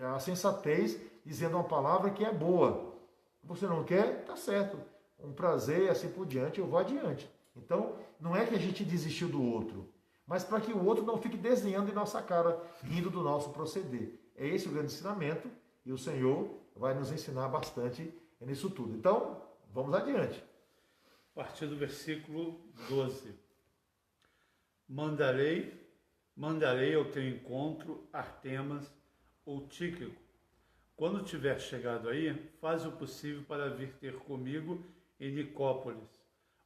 à sensatez, dizendo uma palavra que é boa. Você não quer? Tá certo. Um prazer, assim por diante, eu vou adiante. Então, não é que a gente desistiu do outro, mas para que o outro não fique desenhando em nossa cara, rindo do nosso proceder. É esse o grande ensinamento, e o Senhor vai nos ensinar bastante nisso tudo. Então, vamos adiante. A partir do versículo 12. Mandarei ao teu encontro Artemas ou Tíquico. Quando tiver chegado aí, faz o possível para vir ter comigo em Nicópolis,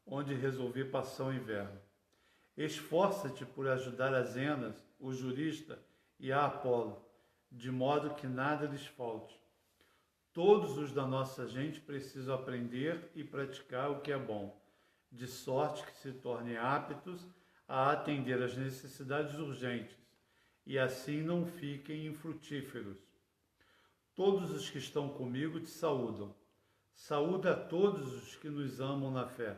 onde resolvi passar o inverno. Esforça-te por ajudar a Zenas, o jurista, e a Apolo, de modo que nada lhes falte. Todos os da nossa gente precisam aprender e praticar o que é bom, de sorte que se tornem aptos a atender às necessidades urgentes e assim não fiquem infrutíferos. Todos os que estão comigo te saúdam. Saúda a todos os que nos amam na fé.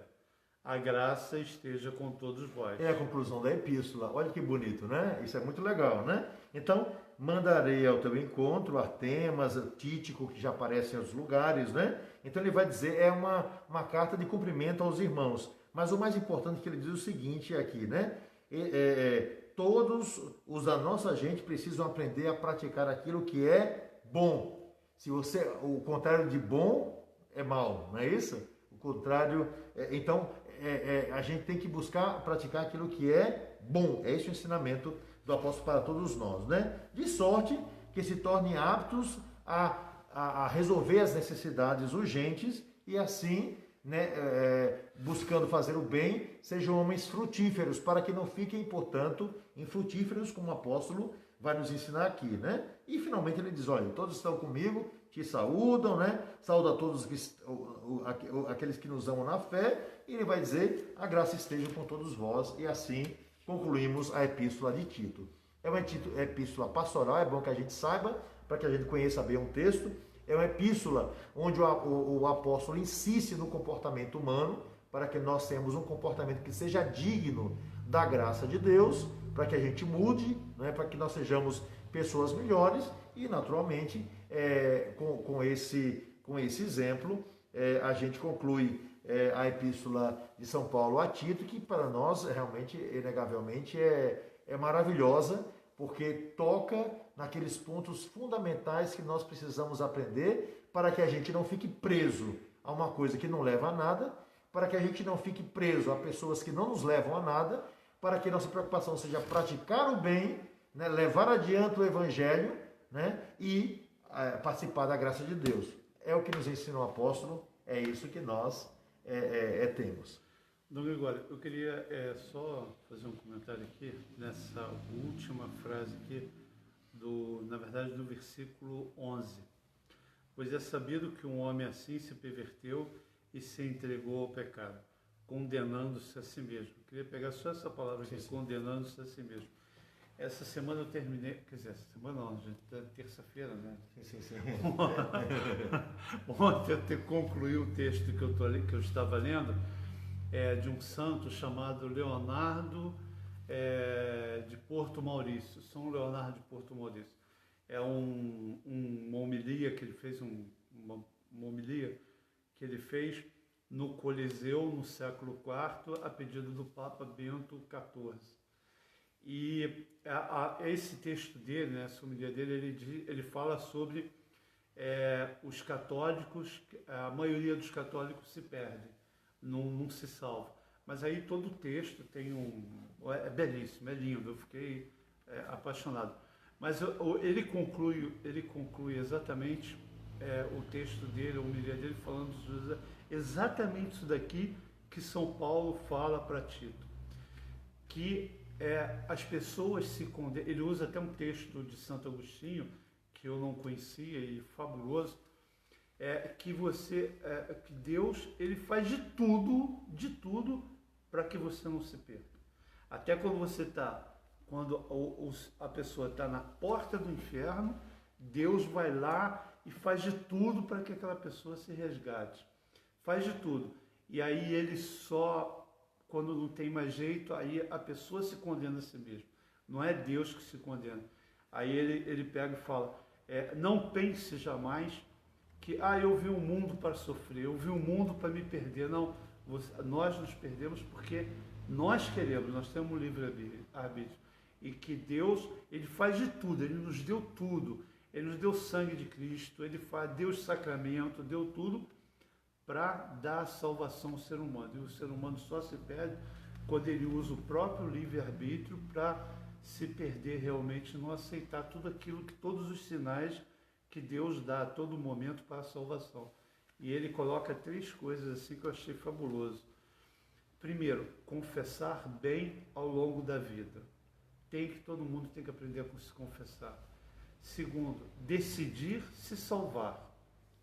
A graça esteja com todos vós. É a conclusão da epístola. Olha que bonito, né? Isso é muito legal, né? Então, mandarei ao teu encontro Artemas, Tíquico, que já aparece em outros lugares, né? Então ele vai dizer, é uma carta de cumprimento aos irmãos. Mas o mais importante que ele diz é o seguinte aqui, né? Todos os da nossa gente precisam aprender a praticar aquilo que é bom. O contrário de bom é mal, não é isso? O contrário, então a gente tem que buscar praticar aquilo que é bom. É esse o ensinamento do apóstolo para todos nós, né? De sorte que se tornem aptos a resolver as necessidades urgentes e assim, né, buscando fazer o bem, sejam homens frutíferos, para que não fiquem, portanto, infrutíferos, como o apóstolo vai nos ensinar aqui, né? E finalmente ele diz, olha, todos estão comigo, te saúdam, né? Saúda a todos aqueles que nos amam na fé, e ele vai dizer, a graça esteja com todos vós, e assim concluímos a epístola de Tito. É uma epístola pastoral, é bom que a gente saiba, para que a gente conheça bem um texto. É uma epístola onde o apóstolo insiste no comportamento humano, para que nós tenhamos um comportamento que seja digno da graça de Deus, para que a gente mude, né, para que nós sejamos pessoas melhores e, naturalmente, com esse exemplo, a gente conclui a epístola de São Paulo a Tito, que para nós, realmente, inegavelmente, é maravilhosa, porque toca naqueles pontos fundamentais que nós precisamos aprender para que a gente não fique preso a uma coisa que não leva a nada, para que a gente não fique preso a pessoas que não nos levam a nada, para que nossa preocupação seja praticar o bem, né, levar adiante o evangelho, né, e participar da graça de Deus. É o que nos ensina o apóstolo, é isso que nós temos. Dom Gregório, eu queria só fazer um comentário aqui, nessa última frase aqui, na verdade, do versículo 11. Pois é sabido que um homem assim se perverteu e se entregou ao pecado, condenando-se a si mesmo. Eu queria pegar só essa palavra aqui, condenando-se a si mesmo. Essa semana eu terminei, quer dizer, essa semana não, gente, é terça-feira, né? Sim. Ontem eu concluí o texto que eu estava lendo, de um santo chamado Leonardo de Porto Maurício, São Leonardo de Porto Maurício. É uma homilia que ele fez, uma homilia que ele fez no Coliseu, no século IV, a pedido do Papa Bento XIV. E esse texto dele, né, essa homilia dele, ele fala sobre os católicos, a maioria dos católicos se perde, não se salva. Mas aí todo o texto tem é belíssimo, é lindo, eu fiquei apaixonado. Mas ele conclui exatamente o texto dele, a homilia dele, falando exatamente isso daqui que São Paulo fala para Tito. Que as pessoas se condenam. Ele usa até um texto de Santo Agostinho, que eu não conhecia e fabuloso, que Deus, ele faz de tudo para que você não se perca. Até quando a pessoa está na porta do inferno, Deus vai lá e faz de tudo para que aquela pessoa se resgate. Faz de tudo. E aí ele quando não tem mais jeito, aí a pessoa se condena a si mesma. Não é Deus que se condena. Aí ele pega e fala, não pense jamais que eu vi um mundo para sofrer, eu vi um mundo para me perder. Não, nós nos perdemos porque nós queremos, nós temos um livre-arbítrio. E que Deus, ele faz de tudo, ele nos deu tudo. Ele nos deu o sangue de Cristo, deu o sacramento, deu tudo para dar salvação ao ser humano. E o ser humano só se perde quando ele usa o próprio livre-arbítrio para se perder realmente, não aceitar tudo aquilo todos os sinais que Deus dá a todo momento para a salvação. E ele coloca 3 coisas assim que eu achei fabuloso. Primeiro, confessar bem ao longo da vida. Todo mundo tem que aprender a se confessar. Segundo, decidir se salvar.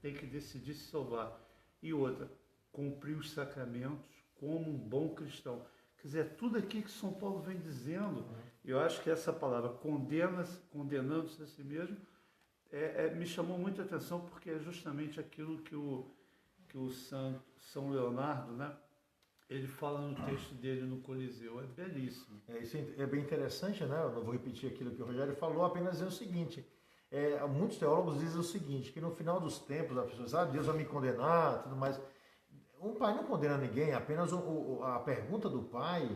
tem que decidir se salvar. E outra, cumprir os sacramentos como um bom cristão. Quer dizer, tudo aqui que São Paulo vem dizendo, eu acho que essa palavra condenando-se a si mesmo, me chamou muita atenção, porque é justamente aquilo que o São Leonardo, né, ele fala no texto dele no Coliseu. É belíssimo. Isso é bem interessante, né? Eu não vou repetir aquilo que o Rogério falou, apenas dizer o seguinte. Muitos teólogos dizem o seguinte, que no final dos tempos as pessoas, Deus vai me condenar, tudo mais. Um pai não condena ninguém, apenas a pergunta do pai,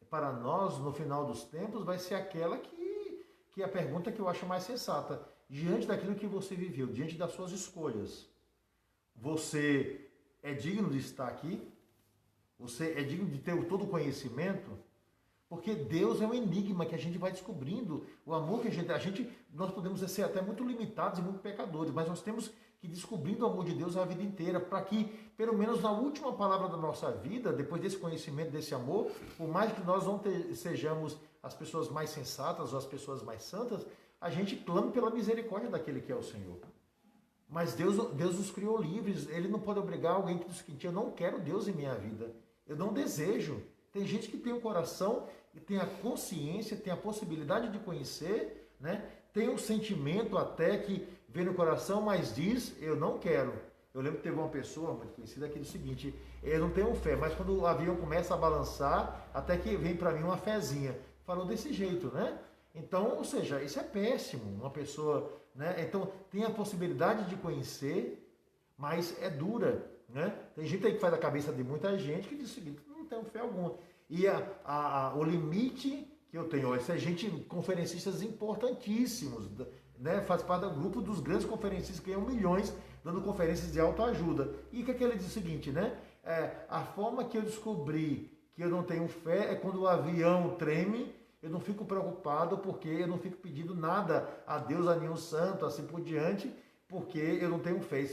para nós, no final dos tempos, vai ser aquela que é a pergunta que eu acho mais sensata. Diante daquilo que você viveu, diante das suas escolhas, você é digno de estar aqui? Você é digno de ter todo o conhecimento? Porque Deus é um enigma que a gente vai descobrindo. O amor que nós podemos ser até muito limitados e muito pecadores, mas nós temos que ir descobrindo o amor de Deus a vida inteira, para que, pelo menos na última palavra da nossa vida, depois desse conhecimento, desse amor, por mais que nós não sejamos as pessoas mais sensatas ou as pessoas mais santas, a gente clama pela misericórdia daquele que é o Senhor. Mas Deus nos criou livres, Ele não pode obrigar alguém que diz o seguinte, eu não quero Deus em minha vida, eu não desejo. Tem gente que tem o coração, e tem a consciência, tem a possibilidade de conhecer, né? Tem um sentimento até que vem no coração, mas diz, eu não quero. Eu lembro que teve uma pessoa muito conhecida que disse o seguinte, eu não tenho fé, mas quando o avião começa a balançar, até que vem para mim uma fezinha. Falou desse jeito, né? Então, ou seja, isso é péssimo. Uma pessoa, né? Então, tem a possibilidade de conhecer, mas é dura, né? Tem gente aí que faz a cabeça de muita gente que diz o seguinte, não tenho fé alguma. E o limite que eu tenho, isso é gente, conferencistas importantíssimos, né? Faz parte do grupo dos grandes conferencistas que ganham milhões dando conferências de autoajuda. E o que ele diz o seguinte, né? A forma que eu descobri que eu não tenho fé é quando o avião treme, eu não fico preocupado porque eu não fico pedindo nada a Deus, a nenhum santo, assim por diante, porque eu não tenho fé.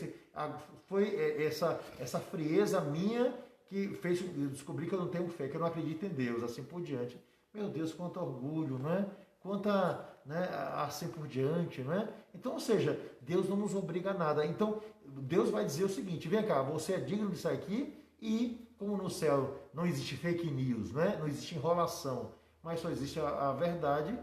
Foi essa frieza minha que fez eu descobrir que eu não tenho fé, que eu não acredito em Deus, assim por diante. Meu Deus, quanto orgulho, não é? Quanta, né, assim por diante, não é? Então, ou seja, Deus não nos obriga a nada. Então, Deus vai dizer o seguinte, vem cá, você é digno de sair aqui e, como no céu não existe fake news, né? Não existe enrolação, mas só existe a verdade,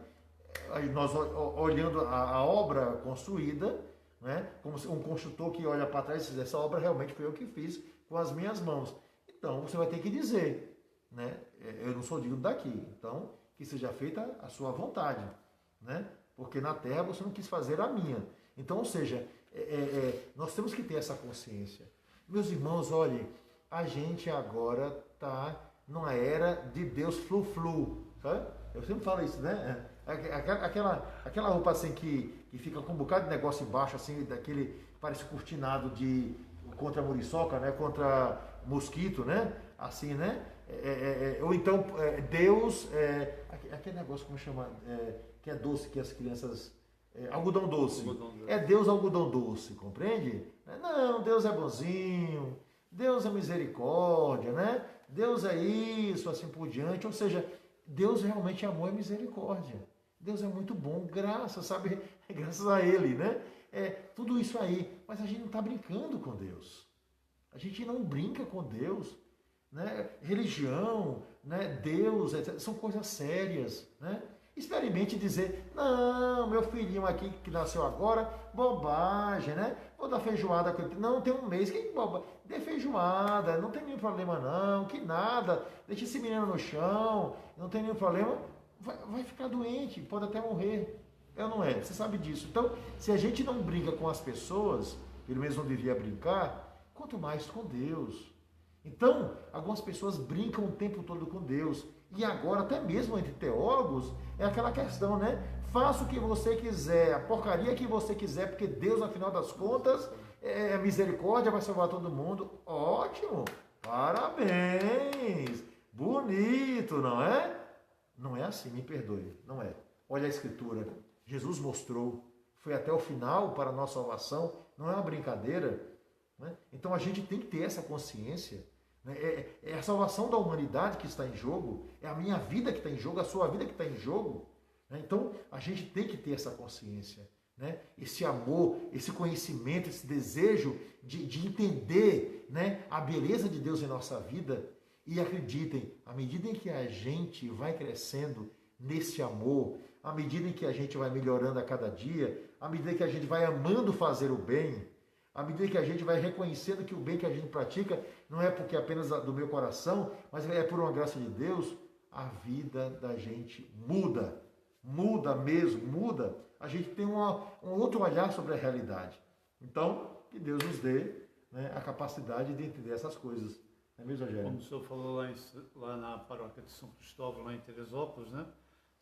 nós olhando a obra construída, né? Como um construtor que olha para trás e diz, essa obra realmente foi eu que fiz com as minhas mãos. Então, você vai ter que dizer, né? Eu não sou digno daqui, então que seja feita a sua vontade, né? Porque na terra você não quis fazer a minha. Então, ou seja, nós temos que ter essa consciência. Meus irmãos, olhem, a gente agora está numa era de Deus flu-flu, sabe? Eu sempre falo isso, né? Aquela roupa assim que fica com um bocado de negócio embaixo, assim, daquele, parece cortinado contra a muriçoca, né? Contra mosquito, né? Assim, né? Ou então, Deus, aquele negócio, como chama? Que é doce, que as crianças... algodão doce. É Deus algodão doce, compreende? Não, Deus é bonzinho, Deus é misericórdia, né? Deus é isso, assim por diante. Ou seja, Deus realmente é amor e misericórdia. Deus é muito bom, graças a Ele, né? Tudo isso aí. Mas a gente não está brincando com Deus. A gente não brinca com Deus. Né? Religião, né? Deus, etc. São coisas sérias, né? Experimente dizer, não, meu filhinho aqui que nasceu agora, bobagem, né? Vou dar feijoada com ele. Não, tem um mês, que bobagem. Dê feijoada, não tem nenhum problema não, que nada. Deixa esse menino no chão, não tem nenhum problema. Vai ficar doente, pode até morrer. Não é? Você sabe disso. Então, se a gente não brinca com as pessoas, pelo menos não devia brincar, quanto mais com Deus. Então, algumas pessoas brincam o tempo todo com Deus. E agora, até mesmo entre teólogos, é aquela questão, né? Faça o que você quiser, a porcaria que você quiser, porque Deus, no final das contas, é misericórdia, vai salvar todo mundo. Ótimo! Parabéns! Bonito, não é? Não é assim, me perdoe, não é. Olha a Escritura, Jesus mostrou, foi até o final para a nossa salvação, não é uma brincadeira. Né? Então a gente tem que ter essa consciência. Né? É a salvação da humanidade que está em jogo, é a minha vida que está em jogo, a sua vida que está em jogo. Né? Então a gente tem que ter essa consciência. né, esse amor, esse conhecimento, esse desejo de entender, né, a beleza de Deus em nossa vida. E acreditem, à medida em que a gente vai crescendo nesse amor, à medida em que a gente vai melhorando a cada dia, à medida que a gente vai amando fazer o bem, à medida que a gente vai reconhecendo que o bem que a gente pratica não é porque apenas do meu coração, mas é por uma graça de Deus, a vida da gente muda. Muda mesmo, muda. A gente tem um outro olhar sobre a realidade. Então, que Deus nos dê, né, a capacidade de entender essas coisas. Não é mesmo, Rogério? Como o senhor falou lá na paróquia de São Cristóvão, lá em Teresópolis, né?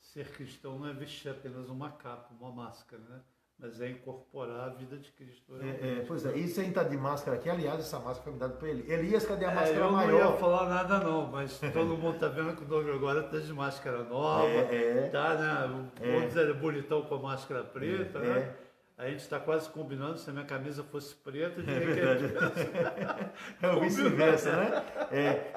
Ser cristão não é vestir apenas uma capa, uma máscara, né? Mas é incorporar a vida de Cristo. Pois é, isso a gente está de máscara aqui. Aliás, essa máscara foi me dada por ele. Elias, cadê a máscara maior? Eu não ia falar nada não, mas todo mundo está vendo que o Douglas agora está de máscara nova, tá, né? Vamos dizer, bonitão com a máscara preta, né? A gente está quase combinando, se a minha camisa fosse preta, de é o vice-versa, né?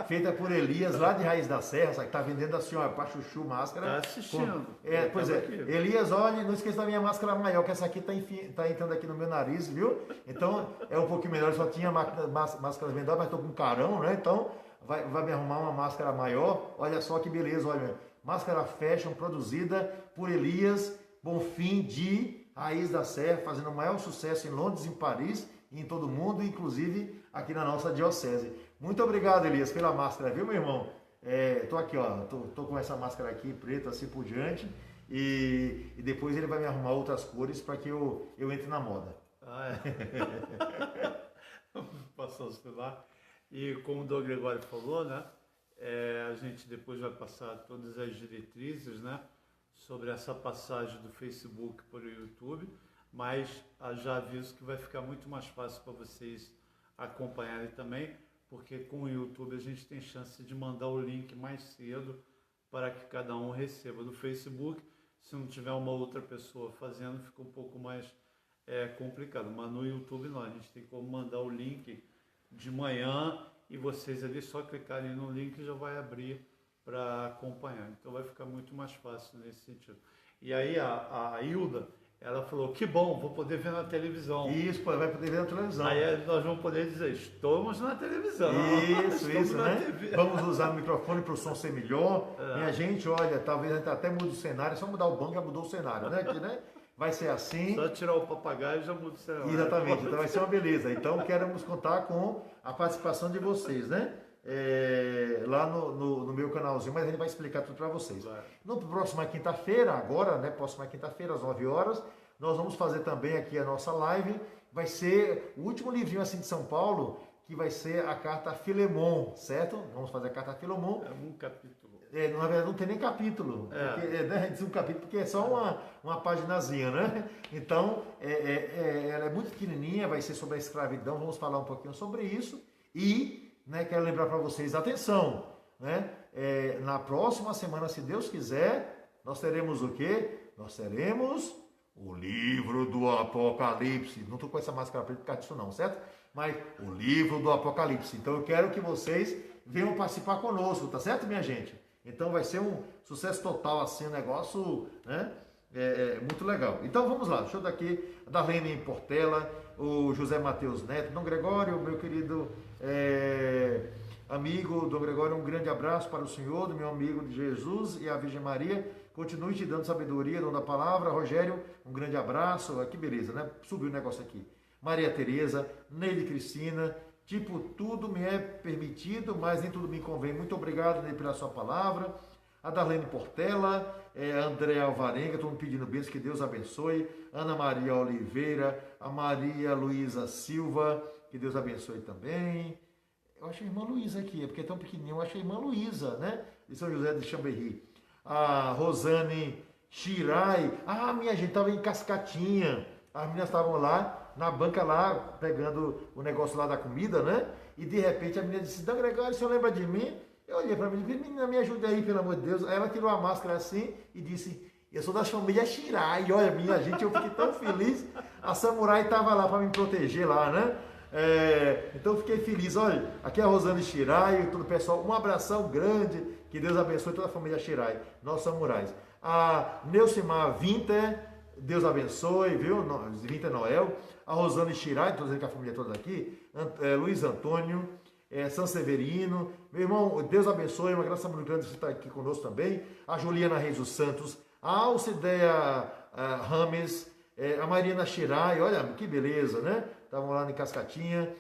Feita por Elias, lá de Raiz da Serra, sabe, que está vendendo assim, ó, para chuchu máscara. Está assistindo. Pois é, aqui. Elias, olha, não esqueça da minha máscara maior, que essa aqui está entrando aqui no meu nariz, viu? Então, é um pouquinho melhor, só tinha máscaras menores, mas estou com carão, né? Então, vai me arrumar uma máscara maior. Olha só que beleza, olha, máscara fashion produzida por Elias Bonfim de Raiz da Serra, fazendo o maior sucesso em Londres, em Paris e em todo o mundo, inclusive aqui na nossa diocese. Muito obrigado, Elias, pela máscara, viu, meu irmão? Tô aqui, ó, tô com essa máscara aqui, preta, assim por diante, e depois ele vai me arrumar outras cores para que eu entre na moda. Passou o celular. E como o Dom Gregório falou, né? A gente depois vai passar todas as diretrizes, né? Sobre essa passagem do Facebook para o YouTube, mas já aviso que vai ficar muito mais fácil para vocês acompanharem também, porque com o YouTube a gente tem chance de mandar o link mais cedo para que cada um receba. No Facebook, se não tiver uma outra pessoa fazendo, fica um pouco mais complicado, mas no YouTube não, a gente tem como mandar o link de manhã e vocês ali só clicarem no link e já vai abrir para acompanhar, então vai ficar muito mais fácil nesse sentido. E aí a Hilda, ela falou, que bom, vou poder ver na televisão. Isso, vai poder ver na televisão. Aí nós vamos poder dizer, estamos na televisão. Isso, né? TV. Vamos usar o microfone para o som ser melhor. Minha gente, olha, talvez a gente até mude o cenário, só mudar o banco já mudou o cenário, né? Aqui, né? Vai ser assim. Só tirar o papagaio e já muda o cenário. Exatamente, então vai ser uma beleza. Então queremos contar com a participação de vocês, né? Lá no meu canalzinho, mas a gente vai explicar tudo para vocês. Claro. Na próxima quinta-feira, agora, né? Próxima quinta-feira, às 9 horas, nós vamos fazer também aqui a nossa live. Vai ser o último livrinho assim de São Paulo, que vai ser a carta Filemon, certo? Vamos fazer a carta Filemon. É um capítulo. Na verdade não tem nem capítulo. Porque, né, diz um capítulo porque é só uma paginazinha, né? Então, ela é muito pequenininha, vai ser sobre a escravidão, vamos falar um pouquinho sobre isso. E né, quero lembrar para vocês, atenção, né? Na próxima semana, se Deus quiser, nós teremos o quê? Nós teremos o livro do Apocalipse. Não estou com essa máscara preta por causa disso não, certo? Mas o livro do Apocalipse. Então eu quero que vocês venham participar conosco, tá certo, minha gente? Então vai ser um sucesso total, assim, um negócio, né? Muito legal. Então vamos lá, deixa eu dar aqui a Darlene Portela, o José Matheus Neto, Dom Gregório, meu querido amigo Dom Gregório, um grande abraço para o senhor, do meu amigo de Jesus e a Virgem Maria, continue te dando sabedoria, dando a palavra. Rogério, um grande abraço, que beleza, né? Subiu o negócio aqui. Maria Tereza, Neide Cristina, tipo, tudo me é permitido, mas nem tudo me convém. Muito obrigado, Neide, pela sua palavra. A Darlene Portela, André Alvarenga, todo mundo pedindo bênçãos, que Deus abençoe. Ana Maria Oliveira, a Maria Luísa Silva, que Deus abençoe também. Eu acho a irmã Luísa aqui, porque é tão pequenininho, eu acho a irmã Luísa, né? De São José de Chambéry. A Rosane Chirai, minha gente, estava em Cascatinha. As meninas estavam lá, na banca lá, pegando o negócio lá da comida, né? E de repente a menina disse, Dom Gregório, o senhor lembra de mim? Eu olhei para mim e disse, menina, me ajuda aí, pelo amor de Deus. Aí ela tirou a máscara assim e disse, eu sou da família Chirai. Olha, minha gente, eu fiquei tão feliz. A Samurai estava lá para me proteger lá, né? Então eu fiquei feliz. Olha, aqui é a Rosane Chirai, todo o pessoal, um abração grande. Que Deus abençoe toda a família Chirai, nossos samurais. A Neucimar Winter, Deus abençoe, viu? Rita Noel, a Rosane Chirai, estou dizendo que a família toda aqui, Luiz Antônio, São Severino, meu irmão, Deus abençoe, uma graça muito grande você estar aqui conosco também, a Juliana Reis dos Santos, a Alcideia Rames, a Mariana Chirai, olha que beleza, né? Estavam lá em Cascatinha.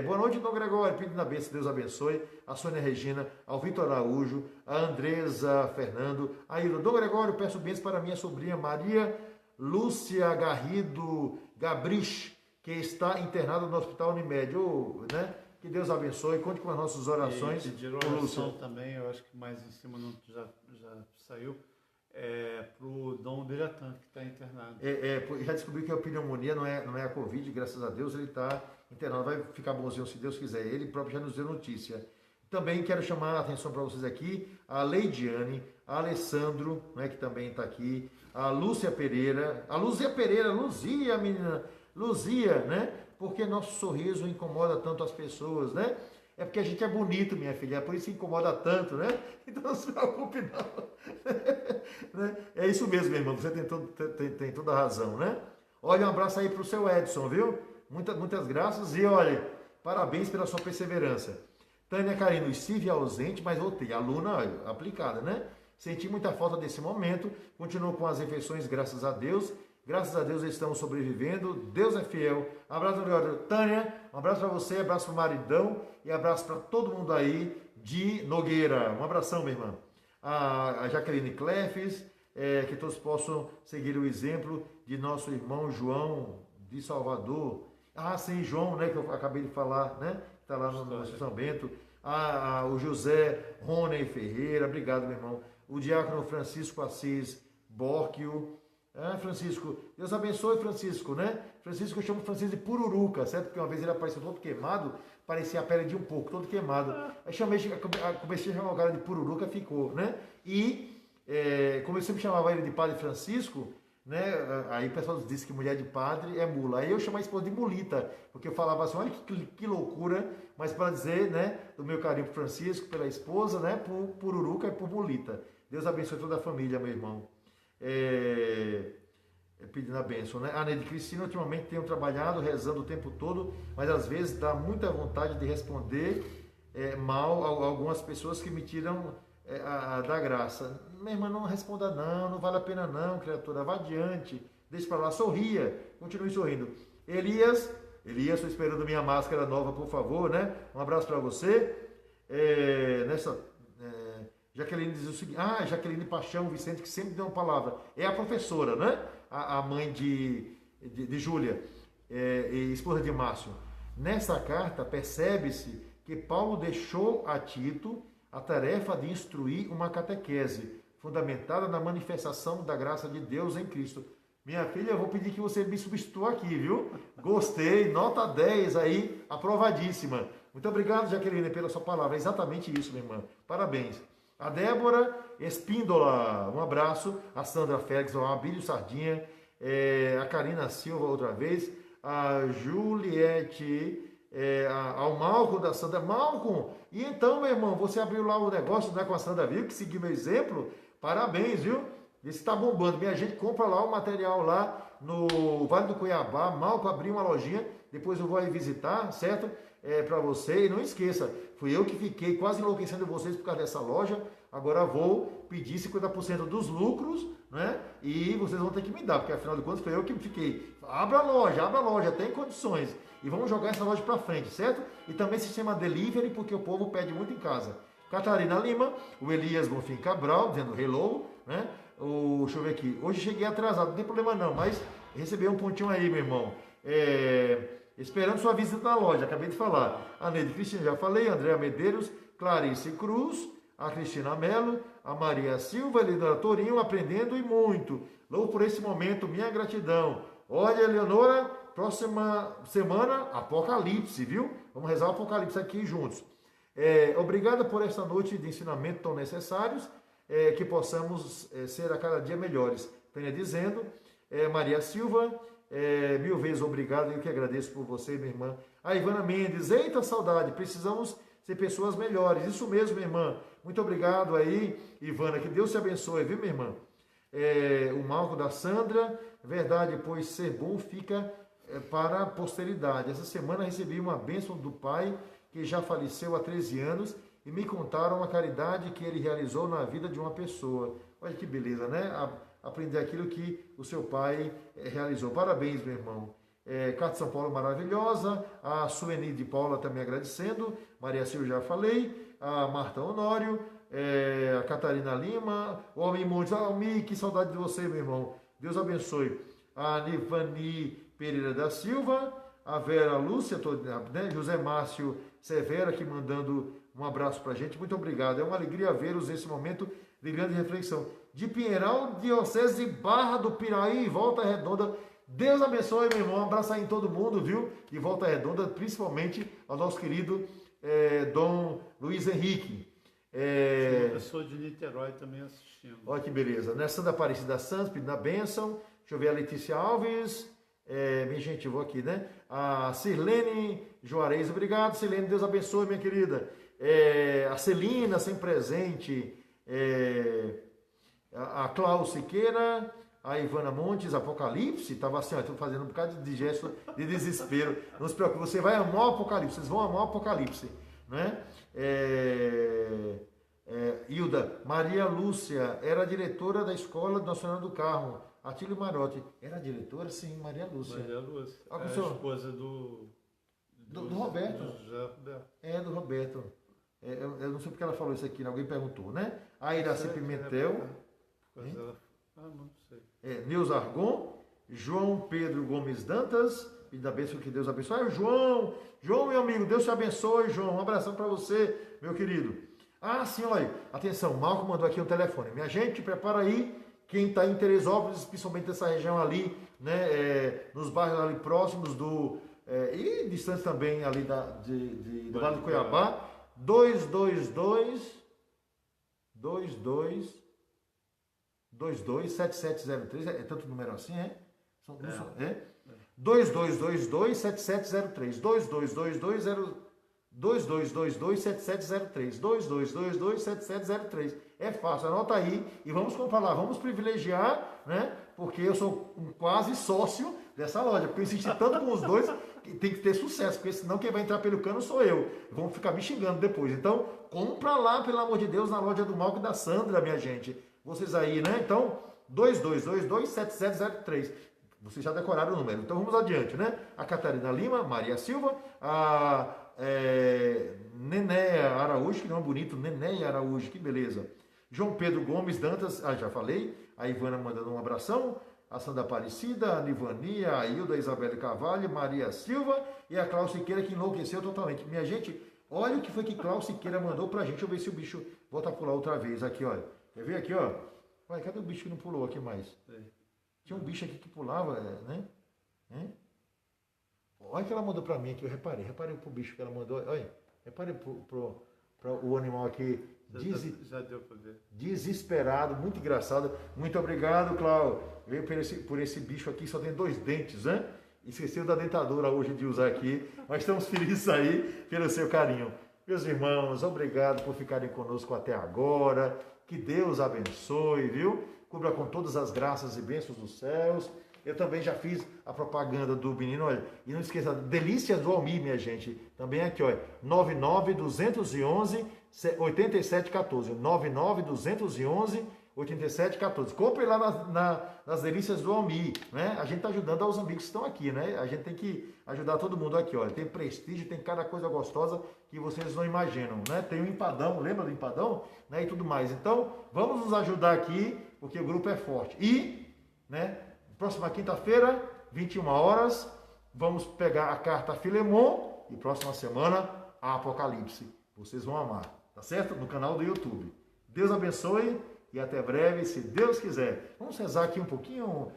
Boa noite, Dom Gregório, pedindo a bênção, Deus abençoe, a Sônia Regina, ao Vitor Araújo, a Andresa Fernando, a Ilda, Dom Gregório, peço bênçãos para minha sobrinha Maria Lúcia Garrido Gabrich, que está internada no Hospital Unimed, né? Que Deus abençoe, conte com as nossas orações. E pediram oração também, eu acho que mais em cima não, já saiu, para o Dom Biratan, que está internado. Já descobri que a pneumonia não é a Covid, graças a Deus ele está internado, vai ficar bonzinho se Deus quiser, ele próprio já nos deu notícia. Também quero chamar a atenção para vocês aqui, a Leidiane, a Alessandro, né, que também está aqui, a Lúcia Pereira, Luzia, menina, Luzia, né? Porque nosso sorriso incomoda tanto as pessoas, né? É porque a gente é bonito, minha filha, é por isso que incomoda tanto, né? Então não se preocupe não. Né? É isso mesmo, meu irmão, você tem toda a razão, né? Olha, um abraço aí para o seu Edson, viu? Muitas graças e olha, parabéns pela sua perseverança. Tânia Carino, estive ausente, mas voltei. Aluna aplicada, né? Senti muita falta desse momento, continuo com as refeições, graças a Deus. Graças a Deus estamos sobrevivendo, Deus é fiel. Abraço, Tânia, um abraço para você, abraço para o maridão e abraço para todo mundo aí de Nogueira. Um abração, minha irmã. A Jaqueline Clefes, que todos possam seguir o exemplo de nosso irmão João de Salvador. Ah, sim, João, né, que eu acabei de falar, né? Está lá no São Bento. O José Rony Ferreira, obrigado, meu irmão. O diácono Francisco Assis Borquio. Francisco, Deus abençoe Francisco, né? Francisco eu chamo Francisco de Pururuca, certo? Porque uma vez ele apareceu todo queimado, parecia a pele de um porco, todo queimado. Aí comecei a chamar o cara de Pururuca, ficou, né? E como eu sempre chamava ele de Padre Francisco, né? Aí o pessoal disse que mulher de padre é mula. Aí eu chamava a esposa de mulita, porque eu falava assim, olha que loucura, mas para dizer, né, do meu carinho por Francisco, pela esposa, né, por Pururuca e por mulita. Deus abençoe toda a família, meu irmão. Pedindo a bênção, né? A Neide Cristina, ultimamente tenho trabalhado, rezando o tempo todo, mas às vezes dá muita vontade de responder mal a algumas pessoas que me tiram da graça. Minha irmã, não responda não vale a pena não, criatura, vá adiante, deixe para lá, sorria, continue sorrindo. Elias, estou esperando minha máscara nova, por favor, né? Um abraço para você. Jaqueline diz o seguinte, Jaqueline Paixão Vicente, que sempre deu uma palavra, é a professora, né? A mãe de Júlia, e esposa de Márcio. Nessa carta, percebe-se que Paulo deixou a Tito a tarefa de instruir uma catequese, fundamentada na manifestação da graça de Deus em Cristo. Minha filha, eu vou pedir que você me substitua aqui, viu? Gostei, nota 10 aí, aprovadíssima. Muito obrigado, Jaqueline, pela sua palavra. É exatamente isso, minha irmã. Parabéns. A Débora Espíndola, um abraço. A Sandra Félix, a Abílio Sardinha, a Karina Silva outra vez, a Juliette, ao Malcolm da Sandra. Malcolm, e então, meu irmão, você abriu lá o negócio, né, com a Sandra, viu? Que seguiu meu exemplo. Parabéns, viu? Esse está bombando. Minha gente compra lá o material lá no Vale do Cuiabá. Malcolm abriu uma lojinha, depois eu vou aí visitar, certo? Para você, e não esqueça, fui eu que fiquei quase enlouquecendo vocês por causa dessa loja, agora vou pedir 50% dos lucros, né? E vocês vão ter que me dar, porque afinal de contas foi eu que fiquei. Abra a loja, tem condições, e vamos jogar essa loja para frente, certo? E também sistema delivery, porque o povo pede muito em casa. Catarina Lima, o Elias Bonfim Cabral, dizendo hello, né? Deixa eu ver aqui, hoje cheguei atrasado, não tem problema não, mas recebi um pontinho aí, meu irmão. Esperando sua visita na loja, acabei de falar. A Neide Cristina, já falei. Andréa Medeiros, Clarice Cruz, a Cristina Mello, a Maria Silva, a Eleonora Torinho, aprendendo e muito. Louvo por esse momento, minha gratidão. Olha, Eleonora, próxima semana, Apocalipse, viu? Vamos rezar o Apocalipse aqui juntos. Obrigada por esta noite de ensinamento tão necessários, que possamos ser a cada dia melhores. Venha dizendo, Maria Silva, mil vezes obrigado, eu que agradeço por você, minha irmã. A Ivana Mendes, eita saudade, precisamos ser pessoas melhores. Isso mesmo, minha irmã. Muito obrigado aí, Ivana, que Deus te abençoe, viu, minha irmã? O Malco da Sandra, verdade, pois ser bom fica para a posteridade. Essa semana recebi uma bênção do pai, que já faleceu há 13 anos, e me contaram a caridade que ele realizou na vida de uma pessoa. Olha que beleza, né? Aprender aquilo que o seu pai realizou. Parabéns, meu irmão. Carta de São Paulo maravilhosa, a Sueni de Paula também agradecendo, Maria Silvia já falei, a Marta Honório, a Catarina Lima, o Almi Montes, Almi, que saudade de você, meu irmão, Deus abençoe, a Nivani Pereira da Silva, a Vera Lúcia, né? José Márcio Severa aqui mandando um abraço pra gente, muito obrigado, é uma alegria vê-los nesse momento de grande reflexão, de Pinheiral, Diocese de Barra do Piraí, Volta Redonda. Deus abençoe, meu irmão. Um abraço aí em todo mundo, viu? De Volta Redonda, principalmente ao nosso querido Dom Luiz Henrique. Eu sou de Niterói também assistindo. Olha que beleza. Né? Sandra Aparecida Santos, pedindo a bênção. Deixa eu ver a Letícia Alves. Minha gente, vou aqui, né? A Sirlene Juarez, obrigado, Sirlene. Deus abençoe, minha querida. A Celina, sempre presente. A Cláudia Siqueira. A Ivana Montes, Apocalipse, estava assim, estou fazendo um bocado de gesto de desespero. Não se preocupe, você vai amar o Apocalipse, vocês vão amar o Apocalipse. Né? Hilda, Maria Lúcia, era diretora da Escola Nacional do Carmo, Atílio Marotti. Era diretora? Sim, Maria Lúcia. Maria Lúcia, a esposa do Roberto. Do José Roberto. Do Roberto. Eu não sei porque ela falou isso aqui, alguém perguntou, né? A Iraci Pimentel. Não sei. Nilza Argon, João Pedro Gomes Dantas, pedindo a bênção, que Deus abençoe. João, meu amigo, Deus te abençoe, João. Um abração para você, meu querido. Sim, olha aí. Atenção, Marco mandou aqui um telefone. Minha gente, prepara aí. Quem está em Teresópolis, principalmente nessa região ali, né, nos bairros ali próximos e distantes também ali do Vale do Cuiabá, 227703, é tanto número assim, 2222-7703, 2222-7703, 2222-7703. É fácil, anota aí e vamos falar, vamos privilegiar, né? Porque eu sou um quase sócio dessa loja, porque eu insisti tanto com os dois que tem que ter sucesso, porque senão quem vai entrar pelo cano sou eu. Vão ficar me xingando depois. Então, compra lá, pelo amor de Deus, na loja do Malco e da Sandra, minha gente. Vocês aí, né? Então, 2222-7703. Vocês já decoraram o número. Então, vamos adiante, né? A Catarina Lima, Maria Silva, a Nenéia Araújo, que nome bonito, Nenéia Araújo, que beleza. João Pedro Gomes Dantas, já falei. A Ivana mandando um abração. A Sandra Aparecida, a Nivania, a Hilda, a Isabela Carvalho, Maria Silva e a Cláudia Siqueira, que enlouqueceu totalmente. Minha gente, olha o que foi que Cláudia Siqueira mandou pra gente. Deixa eu ver se o bicho volta a pular outra vez. Aqui, olha. Quer ver aqui, ó? Ué, cadê o bicho que não pulou aqui mais? Tinha um bicho aqui que pulava, né? Olha que ela mandou pra mim aqui, eu reparei pro bicho que ela mandou. Olha, reparei pro o animal aqui. Já deu pra ver. Desesperado, muito engraçado. Muito obrigado, Cláudio. Veio por esse bicho aqui, só tem 2 dentes, né? Esqueceu da dentadura hoje de usar aqui, mas estamos felizes aí pelo seu carinho. Meus irmãos, obrigado por ficarem conosco até agora. Que Deus abençoe, viu? Cubra com todas as graças e bênçãos dos céus. Eu também já fiz a propaganda do menino, olha. E não esqueça, Delícias do Almi, minha gente. Também aqui, olha. 99211-8714. 99211-8714. Compre lá nas Delícias do Almi, né? A gente está ajudando aos amigos que estão aqui, né? A gente tem que ajudar todo mundo aqui, olha. Tem prestígio, tem cada coisa gostosa que vocês não imaginam, né? Tem o empadão, lembra do empadão? Né? E tudo mais. Então, vamos nos ajudar aqui, porque o grupo é forte. E, né? Próxima quinta-feira, 21 horas, vamos pegar a carta Filemon e próxima semana a Apocalipse. Vocês vão amar, tá certo? No canal do YouTube. Deus abençoe e até breve, se Deus quiser. Vamos rezar aqui um pouquinho,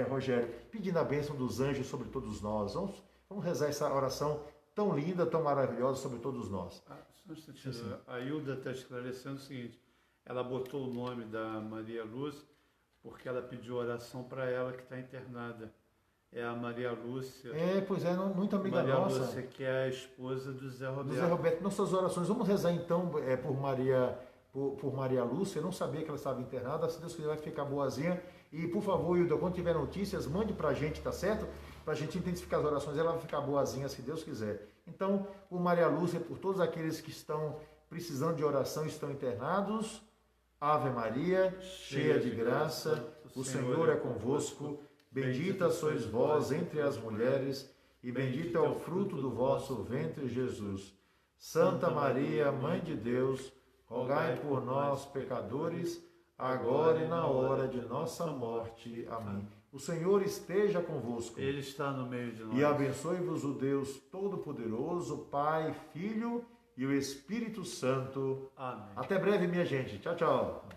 Rogério, pedindo a bênção dos anjos sobre todos nós. Vamos rezar essa oração tão linda, tão maravilhosa sobre todos nós. A Hilda está esclarecendo o seguinte, ela botou o nome da Maria Lúcia porque ela pediu oração para ela que está internada. É a Maria Lúcia. Pois é, muito amiga Maria nossa. Maria Lúcia, que é a esposa do Zé Roberto. Do Zé Roberto. Nossas orações, vamos rezar então por Maria Lúcia. Eu não sabia que ela estava internada, se Deus quiser vai ficar boazinha E, por favor, Hilda, quando tiver notícias, mande para a gente, tá certo? Para a gente intensificar as orações, ela vai ficar boazinha, se Deus quiser. Então, por Maria Lúcia, por todos aqueles que estão precisando de oração, estão internados, Ave Maria, cheia de graça, o Senhor é convosco, bendita sois vós entre as mulheres, e bendito é o fruto do vosso ventre, Jesus. Santa Maria, Mãe de Deus, rogai por nós, pecadores, agora e na hora de nossa morte. Amém. O Senhor esteja convosco. Ele está no meio de nós. E abençoe-vos o Deus Todo-Poderoso, Pai, Filho e o Espírito Santo. Amém. Até breve, minha gente. Tchau, tchau.